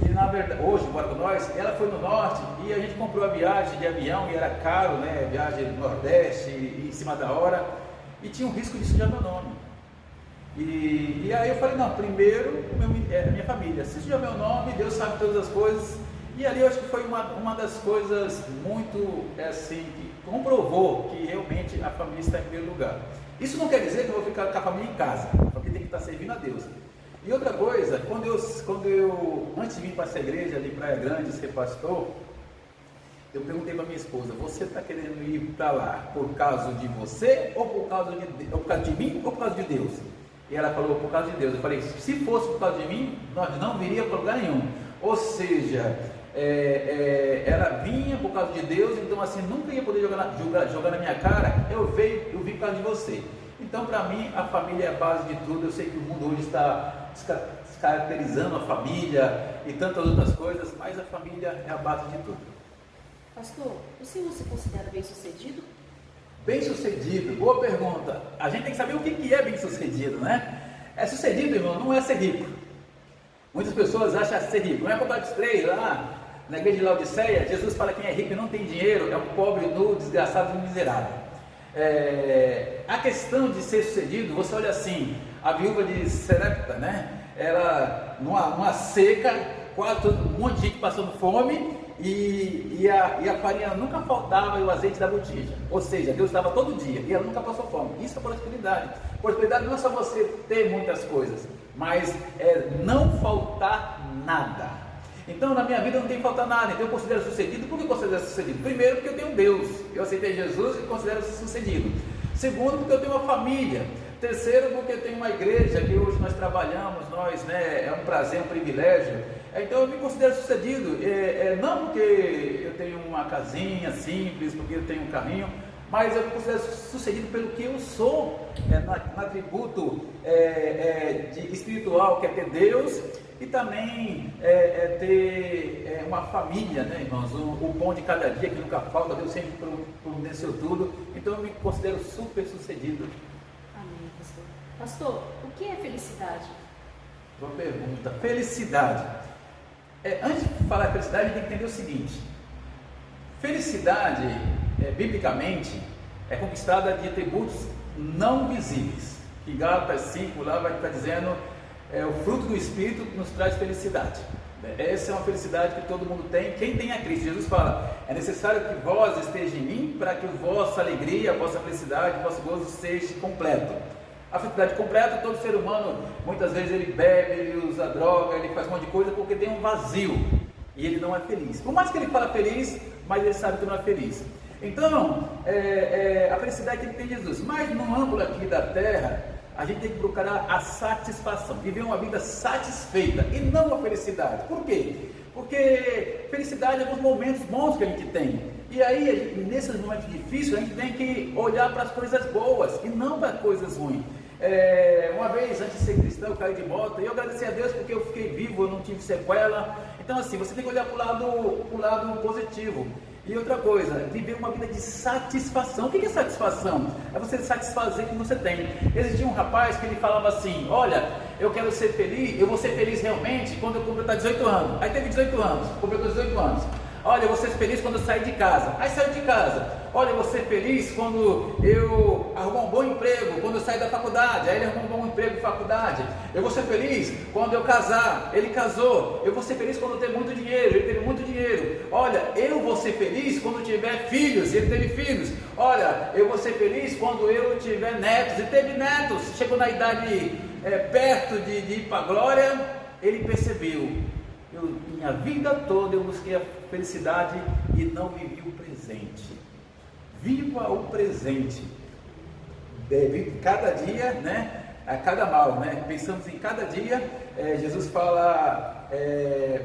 S1: e na verdade, hoje mora com nós, ela foi no norte e a gente comprou a viagem de avião e era caro, né? Viagem do Nordeste, e em cima da hora, e tinha um risco de sujar meu nome. E aí eu falei, não, primeiro a minha família, se sujar meu nome, Deus sabe todas as coisas. E ali eu acho que foi uma das coisas muito assim, que comprovou que realmente a família está em primeiro lugar. Isso não quer dizer que eu vou ficar com a família em casa, porque tem que estar servindo a Deus. E outra coisa, quando eu antes de vir para essa igreja ali em Praia Grande, ser pastor, eu perguntei para minha esposa, você está querendo ir para lá por causa de você, ou por causa de mim, ou por causa de Deus? E ela falou, por causa de Deus. Eu falei, se fosse por causa de mim, nós não viríamos para lugar nenhum. Ou seja, ela vinha por causa de Deus, então assim, nunca ia poder jogar na minha cara, eu vim por causa de você. Então, para mim, a família é a base de tudo. Eu sei que o mundo hoje está descaracterizando a família e tantas outras coisas, mas a família é a base de tudo.
S2: Pastor, o senhor se considera bem-sucedido?
S1: Bem-sucedido, boa pergunta. A gente tem que saber o que é bem-sucedido, né? Sucedido, irmão, não é ser rico. Muitas pessoas acham ser rico. Não é Apocalipse 3 lá na igreja de Laodiceia, Jesus fala que quem é rico e não tem dinheiro é um pobre, nu, desgraçado e miserável. A questão de ser sucedido, você olha assim, a viúva de Sarepta, né? Ela numa seca, quase um monte de gente passando fome, e a farinha nunca faltava e o azeite da botija. Ou seja, Deus estava todo dia e ela nunca passou fome. Isso é prosperidade. Prosperidade não é só você ter muitas coisas, mas é não faltar nada. Então na minha vida não tem que faltar nada, então eu considero sucedido. Por que eu considero sucedido? Primeiro, porque eu tenho Deus, eu aceitei Jesus e considero sucedido. Segundo, porque eu tenho uma família. Terceiro, porque eu tenho uma igreja que hoje nós trabalhamos, é um prazer, um privilégio. Então eu me considero sucedido, não porque eu tenho uma casinha simples, porque eu tenho um carrinho, mas eu me considero sucedido pelo que eu sou, no atributo espiritual, que é ter Deus, e também ter uma família, né, irmãos? O pão de cada dia que nunca falta, Deus sempre providenciou tudo. Então eu me considero super sucedido.
S2: Amém, pastor. Pastor, o que é felicidade?
S1: Boa pergunta. Felicidade. Antes de falar de felicidade, a gente tem que entender o seguinte: felicidade, biblicamente, é conquistada de atributos não visíveis. Que Gálatas 5 lá vai estar dizendo, o fruto do Espírito que nos traz felicidade. Essa é uma felicidade que todo mundo tem, quem tem a Cristo. Jesus fala, é necessário que vós estejam em mim, para que a vossa alegria, a vossa felicidade, o vosso gozo seja completo. A felicidade completa, todo ser humano, muitas vezes ele bebe, ele usa droga, ele faz um monte de coisa porque tem um vazio e ele não é feliz. Por mais que ele fala feliz, mas ele sabe que não é feliz. Então, a felicidade que ele tem Jesus. Mas no âmbito aqui da terra, a gente tem que procurar a satisfação, viver uma vida satisfeita e não a felicidade. Por quê? Porque felicidade é alguns momentos bons que a gente tem. E aí, nesses momentos difíceis, a gente tem que olhar para as coisas boas e não para as coisas ruins. Uma vez, antes de ser cristão, eu caí de moto e eu agradeci a Deus porque eu fiquei vivo, eu não tive sequela. Então assim, você tem que olhar para o lado positivo. E outra coisa, viver uma vida de satisfação. O que é satisfação? É você satisfazer o que você tem. Existia um rapaz que ele falava assim, olha, eu quero ser feliz, eu vou ser feliz realmente quando eu completar 18 anos. Aí teve 18 anos, completou 18 anos. Olha, eu vou ser feliz quando eu sair de casa. Aí saiu de casa. Olha, eu vou ser feliz quando eu arrumar um bom emprego, quando eu sair da faculdade. Aí ele arrumou um bom emprego de faculdade. Eu vou ser feliz quando eu casar. Ele casou. Eu vou ser feliz quando eu ter muito dinheiro. Ele teve muito dinheiro. Olha, eu vou ser feliz quando tiver filhos. Ele teve filhos. Olha, eu vou ser feliz quando eu tiver netos. Ele teve netos. Chegou na idade perto de ir para a glória. Ele percebeu. Minha vida toda eu busquei a felicidade e não vivi o presente. Viva o presente. Cada dia, né? A cada mal, né? Pensamos em cada dia. Jesus fala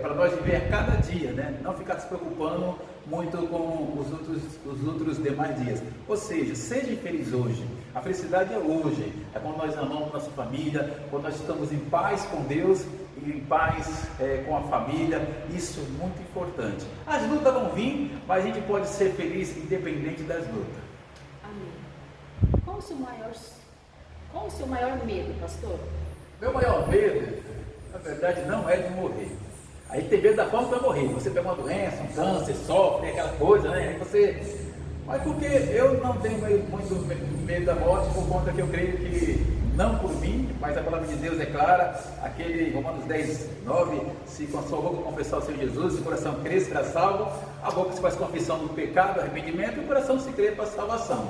S1: para nós viver a cada dia, né? Não ficar se preocupando muito com os outros demais dias. Ou seja, seja feliz hoje. A felicidade é hoje. É quando nós amamos nossa família, quando nós estamos em paz com Deus e em paz com a família. Isso é muito importante. As lutas vão vir, mas a gente pode ser feliz independente das lutas.
S2: Amém. Qual o seu maior medo, pastor?
S1: Meu maior medo, na verdade, não é de morrer. Aí tem medo da forma que vai morrer. Você pega uma doença, um câncer, sofre, aquela coisa, né? Aí você... Mas porque eu não tenho muito medo da morte, por conta que eu creio que não por mim, mas a palavra de Deus é clara, aquele Romanos 10, 9, se com a sua boca confessar o Senhor Jesus, se o coração crer, será salvo, a boca se faz confissão do pecado, arrependimento, e o coração se crê para a salvação.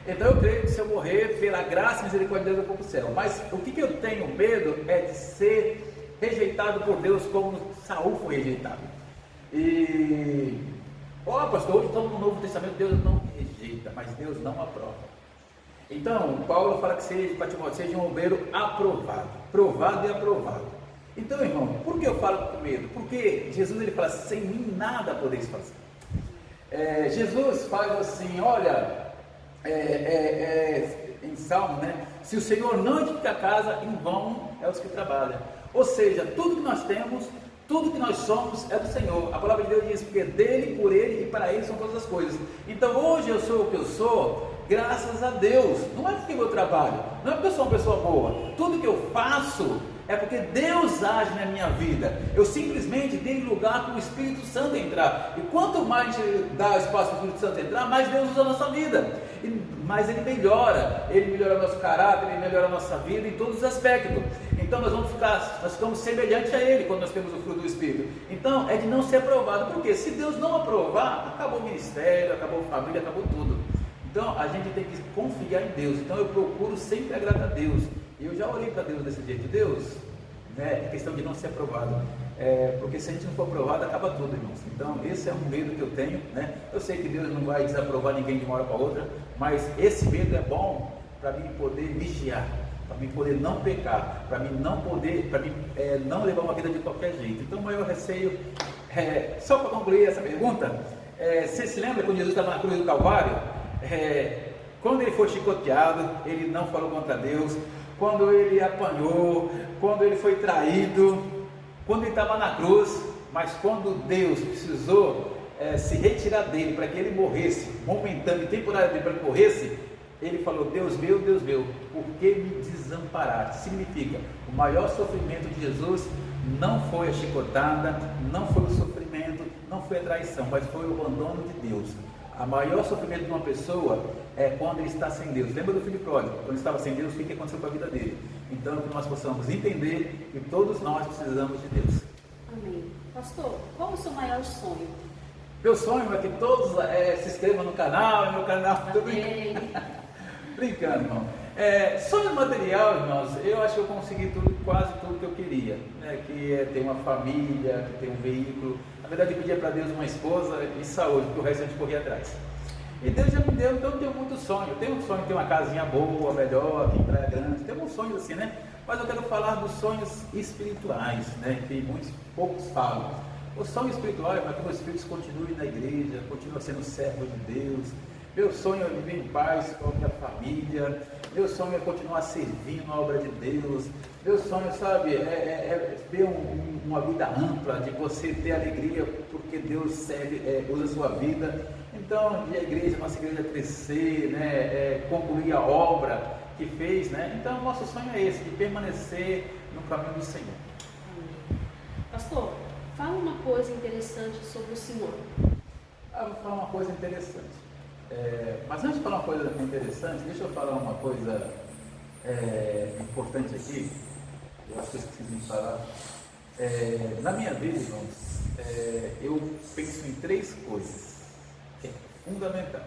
S1: Então eu creio que se eu morrer, pela graça e misericórdia de Deus, eu vou para o céu. Mas o que eu tenho medo é de ser rejeitado por Deus como Saul foi rejeitado. Pastor, hoje estamos no Novo Testamento, Deus não rejeita, mas Deus não aprova. Então, Paulo fala que seja um obreiro aprovado, provado e aprovado. Então, irmão, por que eu falo com medo? Porque Jesus ele fala, sem mim nada podeis fazer. Jesus faz assim, olha, em Salmo, né? Se o Senhor não edifica a casa, em vão é os que trabalham. Ou seja, tudo que nós temos, tudo que nós somos é do Senhor. A palavra de Deus diz, porque dele, por ele e para ele são todas as coisas. Então hoje eu sou o que eu sou, graças a Deus. Não é porque eu trabalho, não é porque eu sou uma pessoa boa. Tudo que eu faço é porque Deus age na minha vida. Eu simplesmente dei lugar para o Espírito Santo entrar. E quanto mais a gente dá espaço para o Espírito Santo entrar, mais Deus usa a nossa vida. Mas Ele melhora nosso caráter, Ele melhora a nossa vida em todos os aspectos. Então nós ficamos semelhantes a Ele quando nós temos o fruto do Espírito. Então é de não ser aprovado, porque se Deus não aprovar, acabou o ministério, acabou a família, acabou tudo. Então a gente tem que confiar em Deus. Então eu procuro sempre agradar a Deus. E eu já orei para Deus desse jeito. Deus, né, é questão de não ser aprovado. Porque se a gente não for aprovado, acaba tudo, irmãos. Então esse é um medo que eu tenho, né? Eu sei que Deus não vai desaprovar ninguém de uma hora para outra, mas esse medo é bom para mim poder vigiar, para mim poder não pecar, para mim não levar uma vida de qualquer jeito. Então o maior receio, só para concluir essa pergunta, você se lembra quando Jesus estava na cruz do Calvário? Quando ele foi chicoteado, ele não falou contra Deus. Quando ele apanhou, quando ele foi traído, quando ele estava na cruz, mas quando Deus precisou se retirar dele para que ele morresse, momentâneo e temporário para que ele morresse, ele falou: Deus meu, por que me desamparaste? Significa, o maior sofrimento de Jesus não foi a chicotada, não foi o sofrimento, não foi a traição, mas foi o abandono de Deus. O maior sofrimento de uma pessoa é quando ele está sem Deus. Lembra do filho pródigo? Quando ele estava sem Deus, o que aconteceu com a vida dele? Então, que nós possamos entender que todos nós precisamos de Deus.
S2: Amém. Pastor, qual o seu maior sonho?
S1: Meu sonho é que todos se inscrevam no canal, meu canal. Brincando, irmão. Sonho material, irmãos, eu acho que eu consegui quase tudo que eu queria, né? Que é ter uma família, que ter um veículo. Na verdade, eu pedia para Deus uma esposa e saúde, porque o resto a gente corria atrás. E Deus já me deu, então eu tenho muito sonho. Eu tenho um sonho de ter uma casinha boa, melhor, aqui em Praia Grande. Tem uns sonhos assim, né? Mas eu quero falar dos sonhos espirituais, né? Que poucos falam. O sonho espiritual é para que meus filhos continuem na igreja, continuem sendo servos de Deus. Meu sonho é viver em paz com a minha família. Meu sonho é continuar servindo a obra de Deus. Meu sonho, sabe, é ter uma vida ampla, de você ter alegria porque Deus usa a sua vida. Então, de a igreja, nossa igreja crescer, né, concluir a obra que fez, né? Então, nosso sonho é esse, de permanecer no caminho do Senhor.
S2: Amém. Pastor, fala uma coisa interessante sobre o Senhor.
S1: Vou falar uma coisa interessante. Mas antes de falar uma coisa interessante, deixa eu falar uma coisa importante aqui. Eu acho que eu esqueci de falar. Na minha vida, irmãos, eu penso em 3 coisas que é fundamental.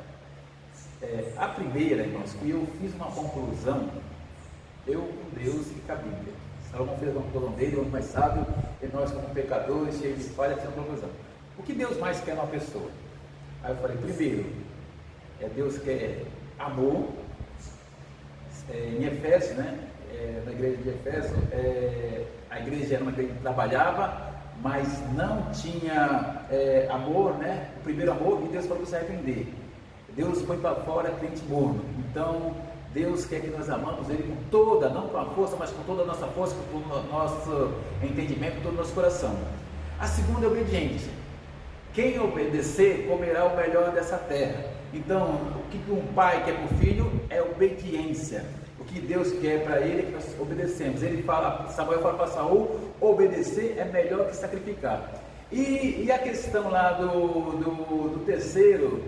S1: A primeira, irmãos, que eu fiz uma conclusão, eu com Deus e com a Bíblia. Salomão fez uma conclusão dele, o homem mais sábio, e nós como pecadores, cheios de falha, fizemos uma conclusão. O que Deus mais quer numa pessoa? Aí eu falei, primeiro, Deus quer amor. Em Efésio, né? Na igreja de Efésio, a igreja era uma igreja que trabalhava, mas não tinha amor, né? O primeiro amor, e Deus falou para se arrepender. Deus põe para fora crente morno. Então, Deus quer que nós amamos Ele com toda, não com a força, mas com toda a nossa força, com todo o nosso entendimento, com todo o nosso coração. A segunda é obediência. Quem obedecer comerá o melhor dessa terra. Então, o que um pai quer para o filho é obediência. O que Deus quer para ele é que nós obedecemos. Samuel fala para Saul, obedecer é melhor que sacrificar. E a questão lá do terceiro,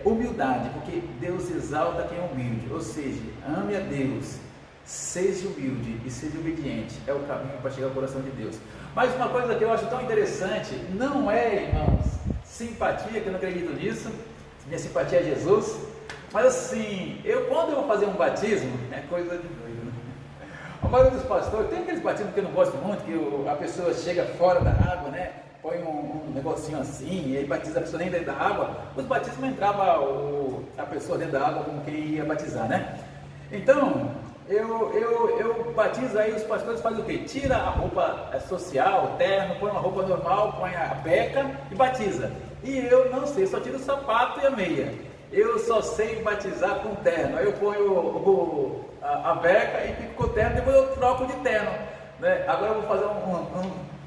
S1: humildade, porque Deus exalta quem é humilde. Ou seja, ame a Deus, seja humilde e seja obediente. É o caminho para chegar ao coração de Deus. Mas uma coisa que eu acho tão interessante, não é, irmãos, simpatia, que eu não acredito nisso. Minha simpatia é Jesus. Mas assim, quando eu vou fazer um batismo, é coisa de doido, né? A maioria dos pastores, tem aqueles batismos que eu não gosto muito, que a pessoa chega fora da água, né? Põe um negocinho assim, e aí batiza a pessoa nem dentro da água. Os batismos entrava a pessoa dentro da água como quem ia batizar, né? Então, eu batizo, aí os pastores fazem o quê? Tira a roupa social, o terno, põe uma roupa normal, põe a beca e batiza. E eu não sei, só tiro o sapato e a meia. Eu só sei batizar com terno. Aí eu ponho a beca e fico com o terno, depois eu troco de terno, né? Agora eu vou fazer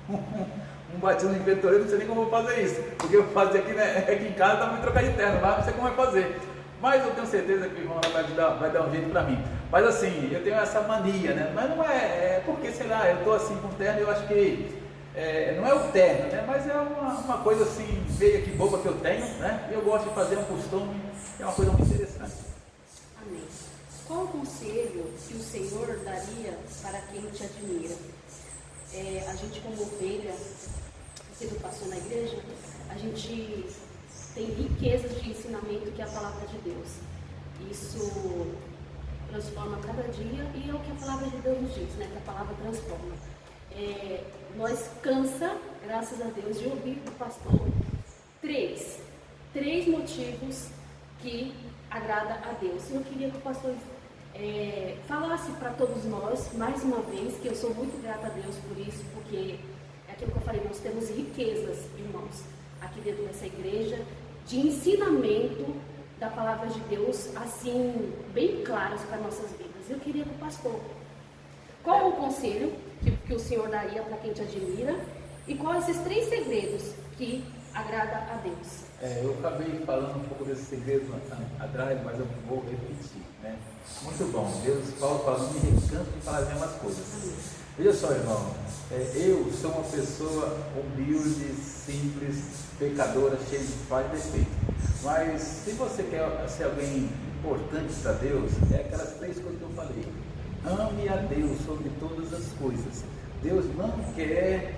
S1: um batismo de inventoria, não sei nem como eu vou fazer isso, porque eu vou fazer aqui, né? Aqui em casa dá para me trocar de terno, lá não sei como vai fazer. Mas eu tenho certeza que o irmão vai dar um jeito para mim. Mas assim, eu tenho essa mania, né? Mas não é porque, sei lá, eu estou assim com terno, eu acho que não é o terno, né? Mas é uma coisa assim, meio que boba que eu tenho, né? E eu gosto de fazer um costume, é uma coisa muito interessante.
S2: Amém. Qual o conselho que o Senhor daria para quem te admira? A gente, como ovelha, sendo pastor na igreja, a gente tem riquezas de ensinamento que é a palavra de Deus. Isso transforma cada dia e é o que a palavra de Deus nos diz, né? Que a palavra transforma. Nós cansa, graças a Deus, de ouvir do pastor três motivos que agrada a Deus. Eu queria que o pastor falasse para todos nós, mais uma vez, que eu sou muito grata a Deus por isso, porque é aquilo que eu falei, nós temos riquezas, irmãos, aqui dentro dessa igreja, de ensinamento da palavra de Deus, assim, bem claras para nossas vidas. Eu queria que o pastor, qual é o conselho que o Senhor daria para quem te admira e quais esses 3 segredos que agrada a Deus?
S1: Eu acabei falando um pouco desse segredo atrás, mas eu vou repetir, né? Muito bom, Paulo falando, me recanso de falar as mesmas coisas. Veja só, irmão, eu sou uma pessoa humilde, simples, pecadora, cheia de falha e defeito. Mas se você quer ser alguém importante para Deus, é aquelas 3 coisas que eu falei. Ame a Deus sobre todas as coisas. Deus não quer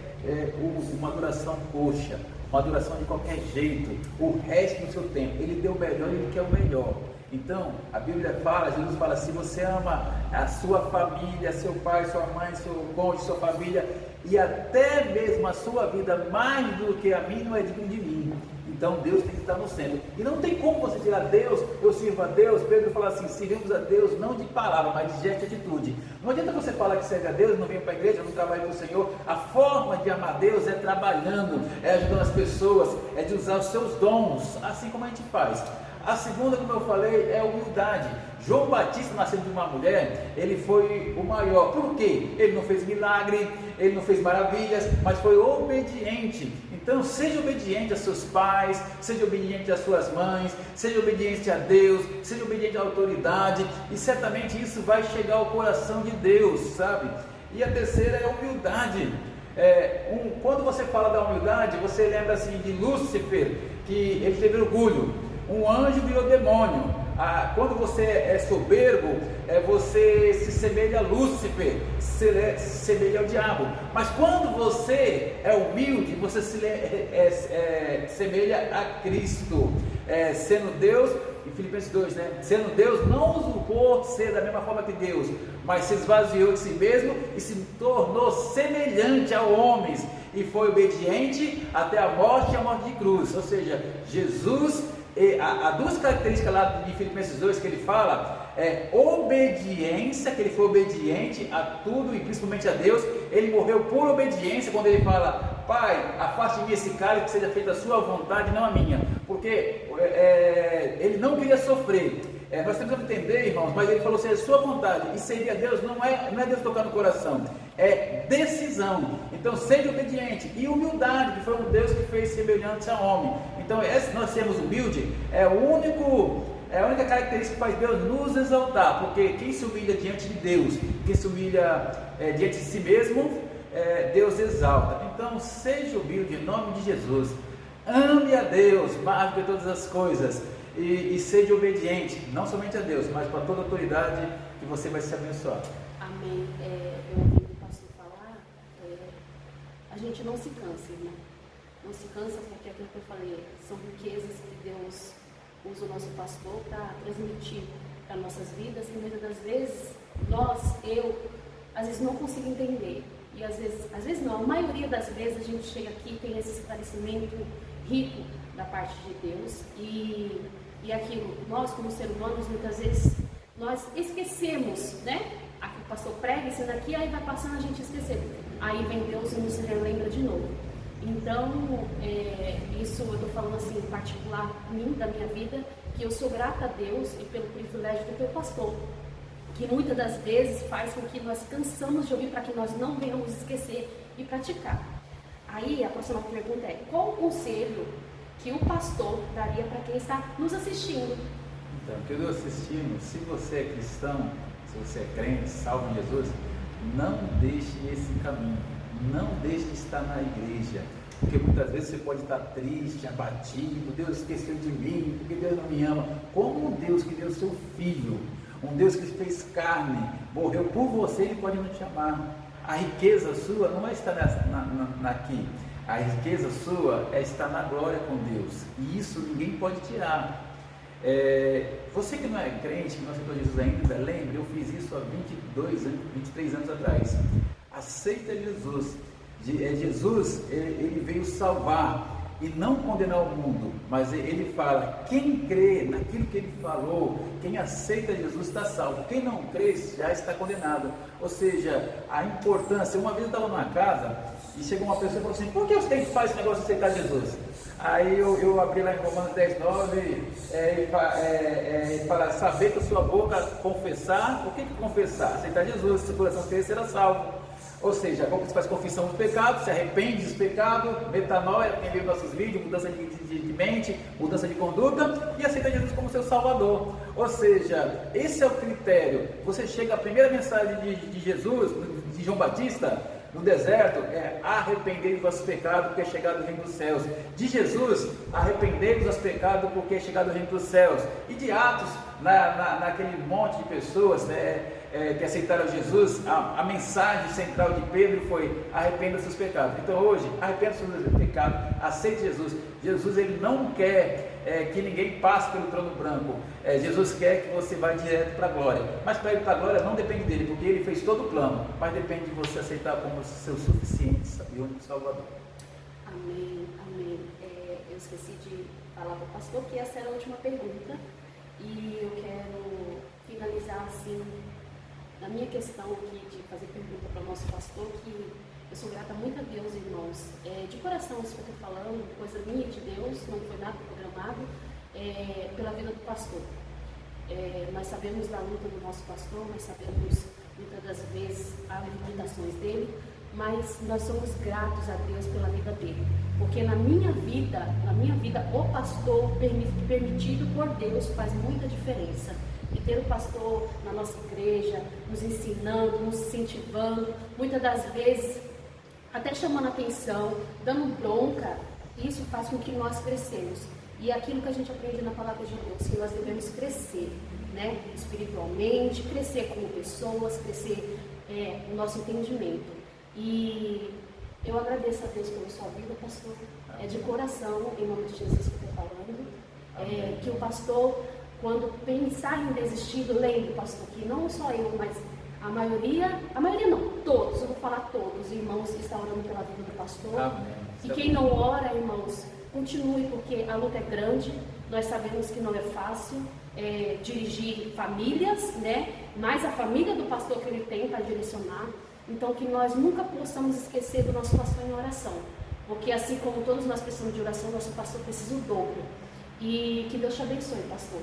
S1: uma adoração coxa, uma adoração de qualquer jeito, o resto do seu tempo. Ele deu o melhor e Ele quer o melhor. Então, a Bíblia fala, Jesus fala, se você ama a sua família, seu pai, sua mãe, seu cônjuge, sua família, e até mesmo a sua vida mais do que a mim, não é digno de mim. Então Deus tem que estar no centro. E não tem como você tirar Deus, eu sirvo a Deus. Pedro fala assim, servimos a Deus não de palavra, mas de gesto e atitude. Não adianta você falar que serve a Deus, não vem para a igreja, não trabalha com o Senhor. A forma de amar Deus é trabalhando, é ajudando as pessoas, é de usar os seus dons, assim como a gente faz. A segunda, como eu falei, é a humildade. João Batista, nascendo de uma mulher, ele foi o maior. Por quê? Ele não fez milagre, ele não fez maravilhas, mas foi obediente. Então, seja obediente a seus pais, seja obediente às suas mães, seja obediente a Deus, seja obediente à autoridade, e certamente isso vai chegar ao coração de Deus, sabe? E a terceira é a humildade. Quando você fala da humildade, você lembra assim de Lúcifer, que ele teve orgulho. Um anjo virou demônio. Quando você é soberbo, você se semelha a Lúcifer, se semelha ao diabo. Mas quando você é humilde, você se semelha a Cristo, sendo Deus, em Filipenses 2, né? Sendo Deus, não usurpou ser da mesma forma que Deus, mas se esvaziou de si mesmo e se tornou semelhante a homens, e foi obediente até a morte e a morte de cruz. Ou seja, Jesus, há 2 características lá de Filipenses 2 que ele fala, obediência, que ele foi obediente a tudo e principalmente a Deus. Ele morreu por obediência quando ele fala, Pai, afaste de mim esse cálice, que seja feita a sua vontade, não a minha, porque ele não queria sofrer. Nós temos que entender, irmãos, mas ele falou, seja a sua vontade, e seria Deus, não é Deus tocar no coração, é decisão. Então seja obediente, e humildade, que foi um Deus que fez semelhante a homem. Então nós sermos humildes é a única característica que faz Deus nos exaltar, porque quem se humilha diante de Deus, quem se humilha diante de si mesmo, Deus exalta. Então seja humilde em nome de Jesus, ame a Deus mais do que todas as coisas, e seja obediente, não somente a Deus, mas para toda autoridade, que você vai ser abençoado.
S2: Amém. Eu ouvi o pastor falar, a gente não se cansa, irmão. Não se cansa, porque aquilo que eu falei, são riquezas que Deus usa o nosso pastor para transmitir para nossas vidas, e muitas das vezes, às vezes não consigo entender, e às vezes não, a maioria das vezes a gente chega aqui e tem esse esclarecimento rico da parte de Deus, e aquilo, nós como seres humanos, muitas vezes, nós esquecemos, né? Aqui o pastor prega, ensina aqui, aí vai passando, a gente esqueceu, aí vem Deus e nos relembra de novo. Então, isso eu estou falando assim, em particular, da minha vida, que eu sou grata a Deus e pelo privilégio do teu pastor, que muitas das vezes faz com que nós cansamos de ouvir para que nós não venhamos esquecer e praticar. Aí, a próxima pergunta é, qual o conselho que o pastor daria para quem está nos assistindo?
S1: Então, querido assistindo, se você é cristão, se você é crente, salvo em Jesus, não deixe esse caminho, não deixe de estar na igreja, porque muitas vezes você pode estar triste, abatido, Deus esqueceu de mim, porque Deus não me ama. Como um Deus que deu seu Filho, um Deus que fez carne, morreu por você, Ele pode não te amar. A riqueza sua não vai estar aqui, a riqueza sua é estar na glória com Deus, e isso ninguém pode tirar. Você que não é crente, que não aceitou Jesus ainda, lembre, eu fiz isso há 23 anos atrás. Aceita Jesus. Jesus, ele veio salvar e não condenar o mundo, mas ele fala, quem crê naquilo que ele falou, quem aceita Jesus está salvo, quem não crê já está condenado. Ou seja, a importância, uma vez eu estava numa casa e chegou uma pessoa e falou assim, por que você tem que fazer esse negócio de aceitar Jesus? Aí eu abri lá em Romanos 10:9 e fala, saber com a sua boca confessar, o que confessar? Aceitar Jesus, se o coração crer, será salvo. Ou seja, como você faz confissão dos pecados, se arrepende dos pecados, metanoia, tem visto nossos vídeos, mudança de mente, mudança de conduta, e aceita Jesus como seu Salvador. Ou seja, esse é o critério. Você chega, a primeira mensagem de Jesus, de João Batista, no deserto, é arrepender dos vossos pecados, porque é chegado o reino dos céus. De Jesus, arrepender dos vossos pecados, porque é chegado o reino dos céus. E de Atos, naquele monte de pessoas, que aceitaram Jesus, a mensagem central de Pedro foi: arrependa dos seus pecados. Então hoje, arrependa dos seus pecados, aceite Jesus. Jesus, ele não quer que ninguém passe pelo trono branco. Jesus quer que você vá direto para a glória, mas para ir para a glória não depende dele, porque ele fez todo o plano, mas depende de você aceitar como seu suficiente e único Salvador.
S2: Amém, amém. Eu esqueci de falar para o pastor que essa era a última pergunta, e eu quero finalizar assim, na minha questão aqui de fazer pergunta para o nosso pastor, que eu sou grata muito a Deus, irmãos. De coração, isso que eu estou falando, coisa minha de Deus, não foi nada programado, pela vida do pastor. Nós sabemos da luta do nosso pastor, nós sabemos muitas das vezes as limitações dele, mas nós somos gratos a Deus pela vida dele, porque na minha vida, o pastor permitido por Deus faz muita diferença. E ter o pastor na nossa igreja, nos ensinando, nos incentivando, muitas das vezes até chamando atenção, dando bronca, isso faz com que nós crescemos. E é aquilo que a gente aprende na palavra de Deus, que nós devemos crescer, né? Espiritualmente, crescer como pessoas, crescer no nosso entendimento. E eu agradeço a Deus pela sua vida, pastor. De coração, em nome de Jesus que eu estou falando. Que o pastor, quando pensar em desistir, lembre, pastor, que não só eu, mas a maioria não, todos, eu vou falar todos, irmãos que estão orando pela vida do pastor.
S1: Amém.
S2: E quem não ora, irmãos, continue, porque a luta é grande, nós sabemos que não é fácil dirigir famílias, né? Mas a família do pastor que ele tem para direcionar. Então, que nós nunca possamos esquecer do nosso pastor em oração, porque assim como todos nós precisamos de oração, nosso pastor precisa o dobro. E que Deus te abençoe, pastor.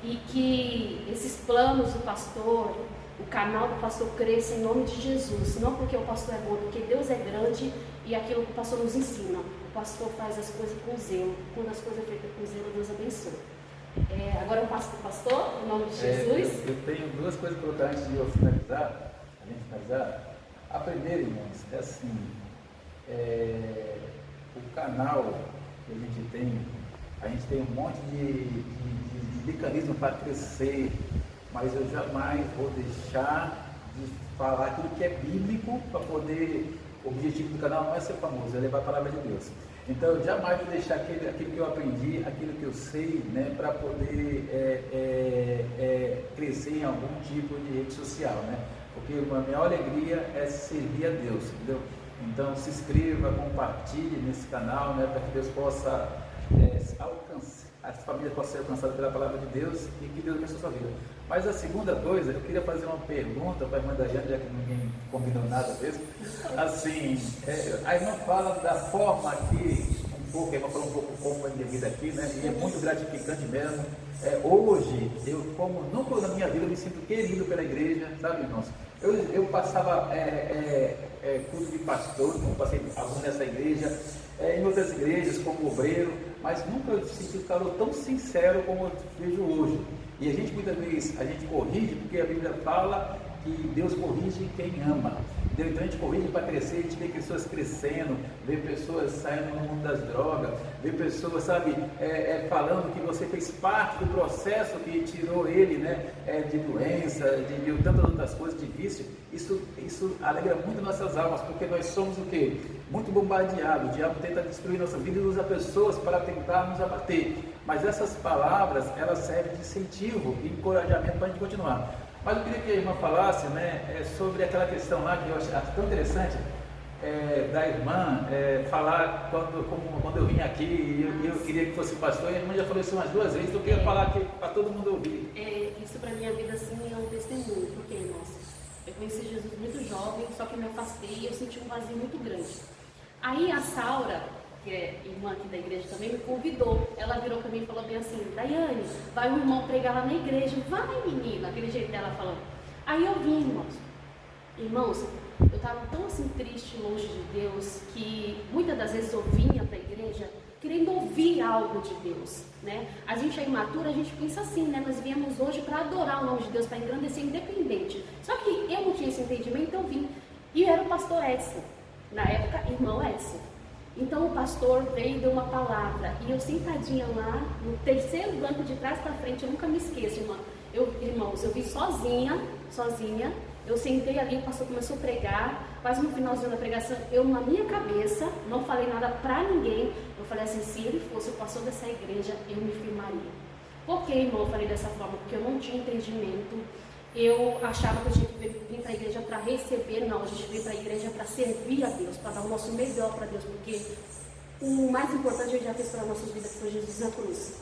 S2: E que esses planos do pastor, o canal do pastor cresça em nome de Jesus. Não porque o pastor é bom, porque Deus é grande e aquilo que o pastor nos ensina. O pastor faz as coisas com zelo. Quando as coisas são feitas com zelo, Deus abençoe. Agora eu passo para o pastor, em nome de Jesus.
S1: Eu tenho duas coisas para colocar antes de eu finalizar. A gente finalizar. A primeira, irmãos, é assim: o canal que a gente tem um monte de mecanismo para crescer, mas eu jamais vou deixar de falar aquilo que é bíblico para poder. O objetivo do canal não é ser famoso, é levar a palavra de Deus. Então eu jamais vou deixar aquilo que eu aprendi, aquilo que eu sei, né, para poder crescer em algum tipo de rede social, né? Porque a minha alegria é servir a Deus, entendeu? Então se inscreva, compartilhe nesse canal, né, para que Deus possa alcançar, as famílias possam ser alcançadas pela palavra de Deus e que Deus abençoe a sua vida. Mas a segunda coisa, eu queria fazer uma pergunta para a irmã Daiane, já que ninguém combinou nada mesmo. Assim, a irmã fala da forma que, a irmã falou um pouco como minha vida aqui, né? E é muito gratificante mesmo. Hoje, eu, como nunca na minha vida, eu me sinto querido pela igreja, sabe, irmãos? Eu passava curso de pastor, como passei alguns nessa igreja, em outras igrejas como obreiro, mas nunca senti um calor tão sincero como eu vejo hoje. E a gente muitas vezes corrige, porque a Bíblia fala que Deus corrige quem ama. Então a gente corrige para crescer, a gente vê pessoas crescendo, vê pessoas saindo no mundo das drogas, vê pessoas, sabe, falando que você fez parte do processo que tirou ele, né, de doença, de tantas outras coisas, de vício. Isso alegra muito nossas almas, porque nós somos o quê? Muito bombardeados. O diabo tenta destruir nossa vida e usa pessoas para tentar nos abater. Mas essas palavras, elas servem de incentivo e encorajamento para a gente continuar. Mas eu queria que a irmã falasse, né, sobre aquela questão lá que eu acho tão interessante, da irmã falar quando eu vim aqui e eu queria que fosse pastor, e a irmã já falou isso umas 2 vezes, então eu queria falar aqui para todo mundo ouvir.
S2: Isso para minha vida assim é um testemunho, porque, irmãos, eu conheci Jesus muito jovem, só que me afastei e eu senti um vazio muito grande. Aí a Saura, que é irmã aqui da igreja também, me convidou. Ela virou para mim e falou bem assim: Daiane, vai um irmão pregar lá na igreja. Vai, menina, aquele jeito dela falando. Aí eu vim, irmãos, eu estava tão assim triste, longe de Deus, que muitas das vezes eu vinha para a igreja querendo ouvir algo de Deus, né? A gente é imatura, a gente pensa assim, né? Nós viemos hoje para adorar o nome de Deus, para engrandecer independente. Só que eu não tinha esse entendimento, então eu vim. E era o pastor Edson, na época, irmão Edson. Então o pastor veio e deu uma palavra, e eu sentadinha lá, no terceiro banco de trás para frente, eu nunca me esqueço, irmãos, eu vim sozinha, eu sentei ali, o pastor começou a pregar, quase no finalzinho da pregação, eu na minha cabeça, não falei nada para ninguém, eu falei assim: se ele fosse o pastor dessa igreja, eu me firmaria. Por que, irmão, eu falei dessa forma? Porque eu não tinha entendimento. Eu achava que eu tinha que vir para a igreja para receber. Não, a gente veio para a igreja para servir a Deus, para dar o nosso melhor para Deus, porque o mais importante ele já fez para a nossa vida, que foi Jesus na cruz.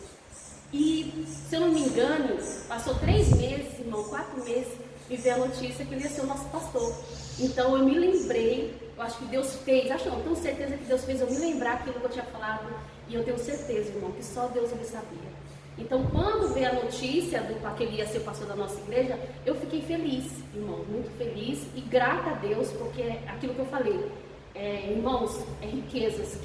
S2: E, se eu não me engano, passou 3 meses, irmão, 4 meses, e veio a notícia que ele ia ser o nosso pastor. Então eu me lembrei, eu acho que Deus fez, eu tenho certeza que Deus fez eu me lembrar aquilo que eu tinha falado, e eu tenho certeza, irmão, que só Deus ele sabia. Então, quando veio a notícia que ele ia ser o pastor da nossa igreja, eu fiquei feliz, irmão, muito feliz e grata a Deus, porque é aquilo que eu falei, irmãos, riquezas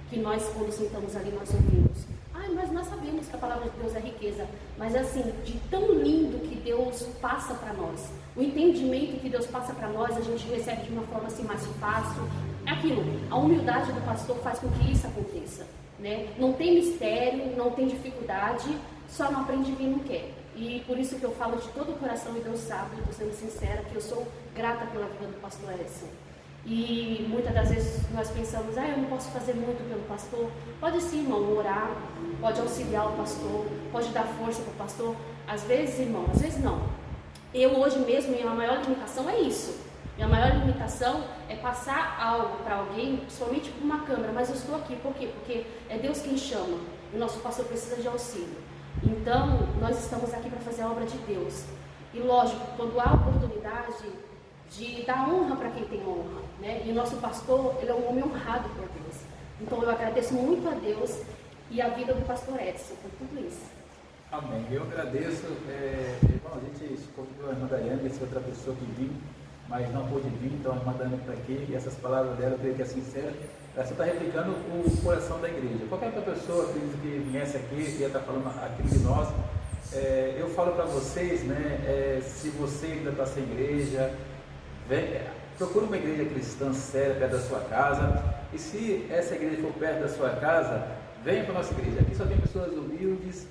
S2: que nós, quando sentamos ali, nós ouvimos. Mas nós sabemos que a palavra de Deus é riqueza, mas assim, de tão lindo que Deus passa para nós, o entendimento que Deus passa para nós, a gente recebe de uma forma assim mais fácil. É aquilo, a humildade do pastor faz com que isso aconteça. Né? Não tem mistério, não tem dificuldade, só não aprende quem não quer. E por isso que eu falo de todo o coração, e Deus sabe, eu estou sendo sincera, que eu sou grata pela vida do pastor Edson. E muitas das vezes nós pensamos: eu não posso fazer muito pelo pastor. Pode sim, irmão, orar, pode auxiliar o pastor, pode dar força para o pastor. Às vezes, irmão, às vezes não. Eu hoje mesmo, minha maior limitação é isso. Minha maior limitação é passar algo para alguém, principalmente por uma câmera, mas eu estou aqui, por quê? Porque é Deus quem chama, e o nosso pastor precisa de auxílio. Então, nós estamos aqui para fazer a obra de Deus. E lógico, quando há oportunidade de dar honra para quem tem honra, né? E o nosso pastor, ele é um homem honrado por Deus. Então, eu agradeço muito a Deus e a vida do pastor Edson por tudo isso.
S1: Amém. Eu agradeço, irmão, a gente convidou a irmã Daiane, essa outra pessoa que viu, mas não pôde vir, então a irmã Daiane está aqui, e essas palavras dela, eu creio que é sincera, ela só está replicando o coração da igreja. Qualquer outra pessoa que viesse aqui, que ia estar falando aquilo de nós, eu falo para vocês, né, se você ainda está sem igreja, procure uma igreja cristã séria perto da sua casa, e se essa igreja for perto da sua casa, venha para a nossa igreja. Aqui só tem pessoas humildes.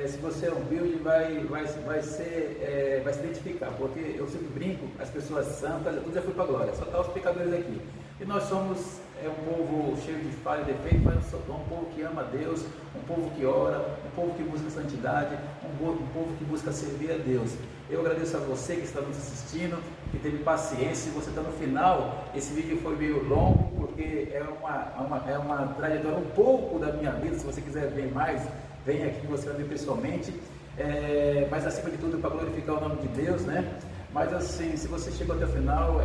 S1: Se você é humilde, vai se identificar, porque eu sempre brinco, as pessoas santas, tudo já foi para a glória, só estão os pecadores aqui. E nós somos um povo cheio de falha e defeito, mas um povo que ama a Deus, um povo que ora, um povo que busca santidade, um povo que busca servir a Deus. Eu agradeço a você que está nos assistindo, que teve paciência. Se você está no final, esse vídeo foi meio longo, porque é uma trajetória um pouco da minha vida. Se você quiser ver mais, vem aqui que você vai ver pessoalmente, mas acima de tudo para glorificar o nome de Deus, né? Mas assim, se você chegou até o final,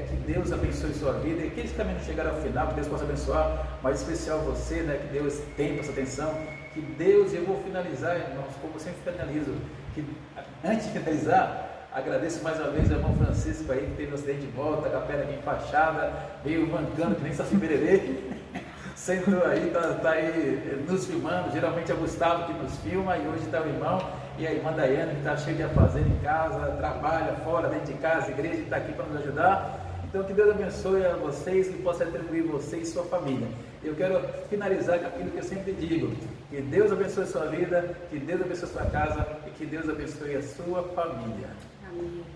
S1: que Deus abençoe sua vida, e aqueles que também não chegaram ao final, que Deus possa abençoar, mas especial você, né? Que Deus tenha essa atenção, que Deus, eu vou finalizar, irmãos, como eu sempre finalizo, que antes de finalizar, Agradeço mais uma vez ao irmão Francisco aí, que teve um acidente de volta, com a perna aqui enfaixada, veio mancando que nem Saci Pererê. Sendo aí, tá aí nos filmando. Geralmente é o Gustavo que nos filma, e hoje está o irmão e a irmã Daiane, que está cheio de afazeres em casa, trabalha fora, dentro de casa, igreja, está aqui para nos ajudar. Então que Deus abençoe a vocês e possa atribuir você e sua família. Eu quero finalizar com aquilo que eu sempre digo: que Deus abençoe a sua vida, que Deus abençoe a sua casa e que Deus abençoe a sua família.
S2: Amém.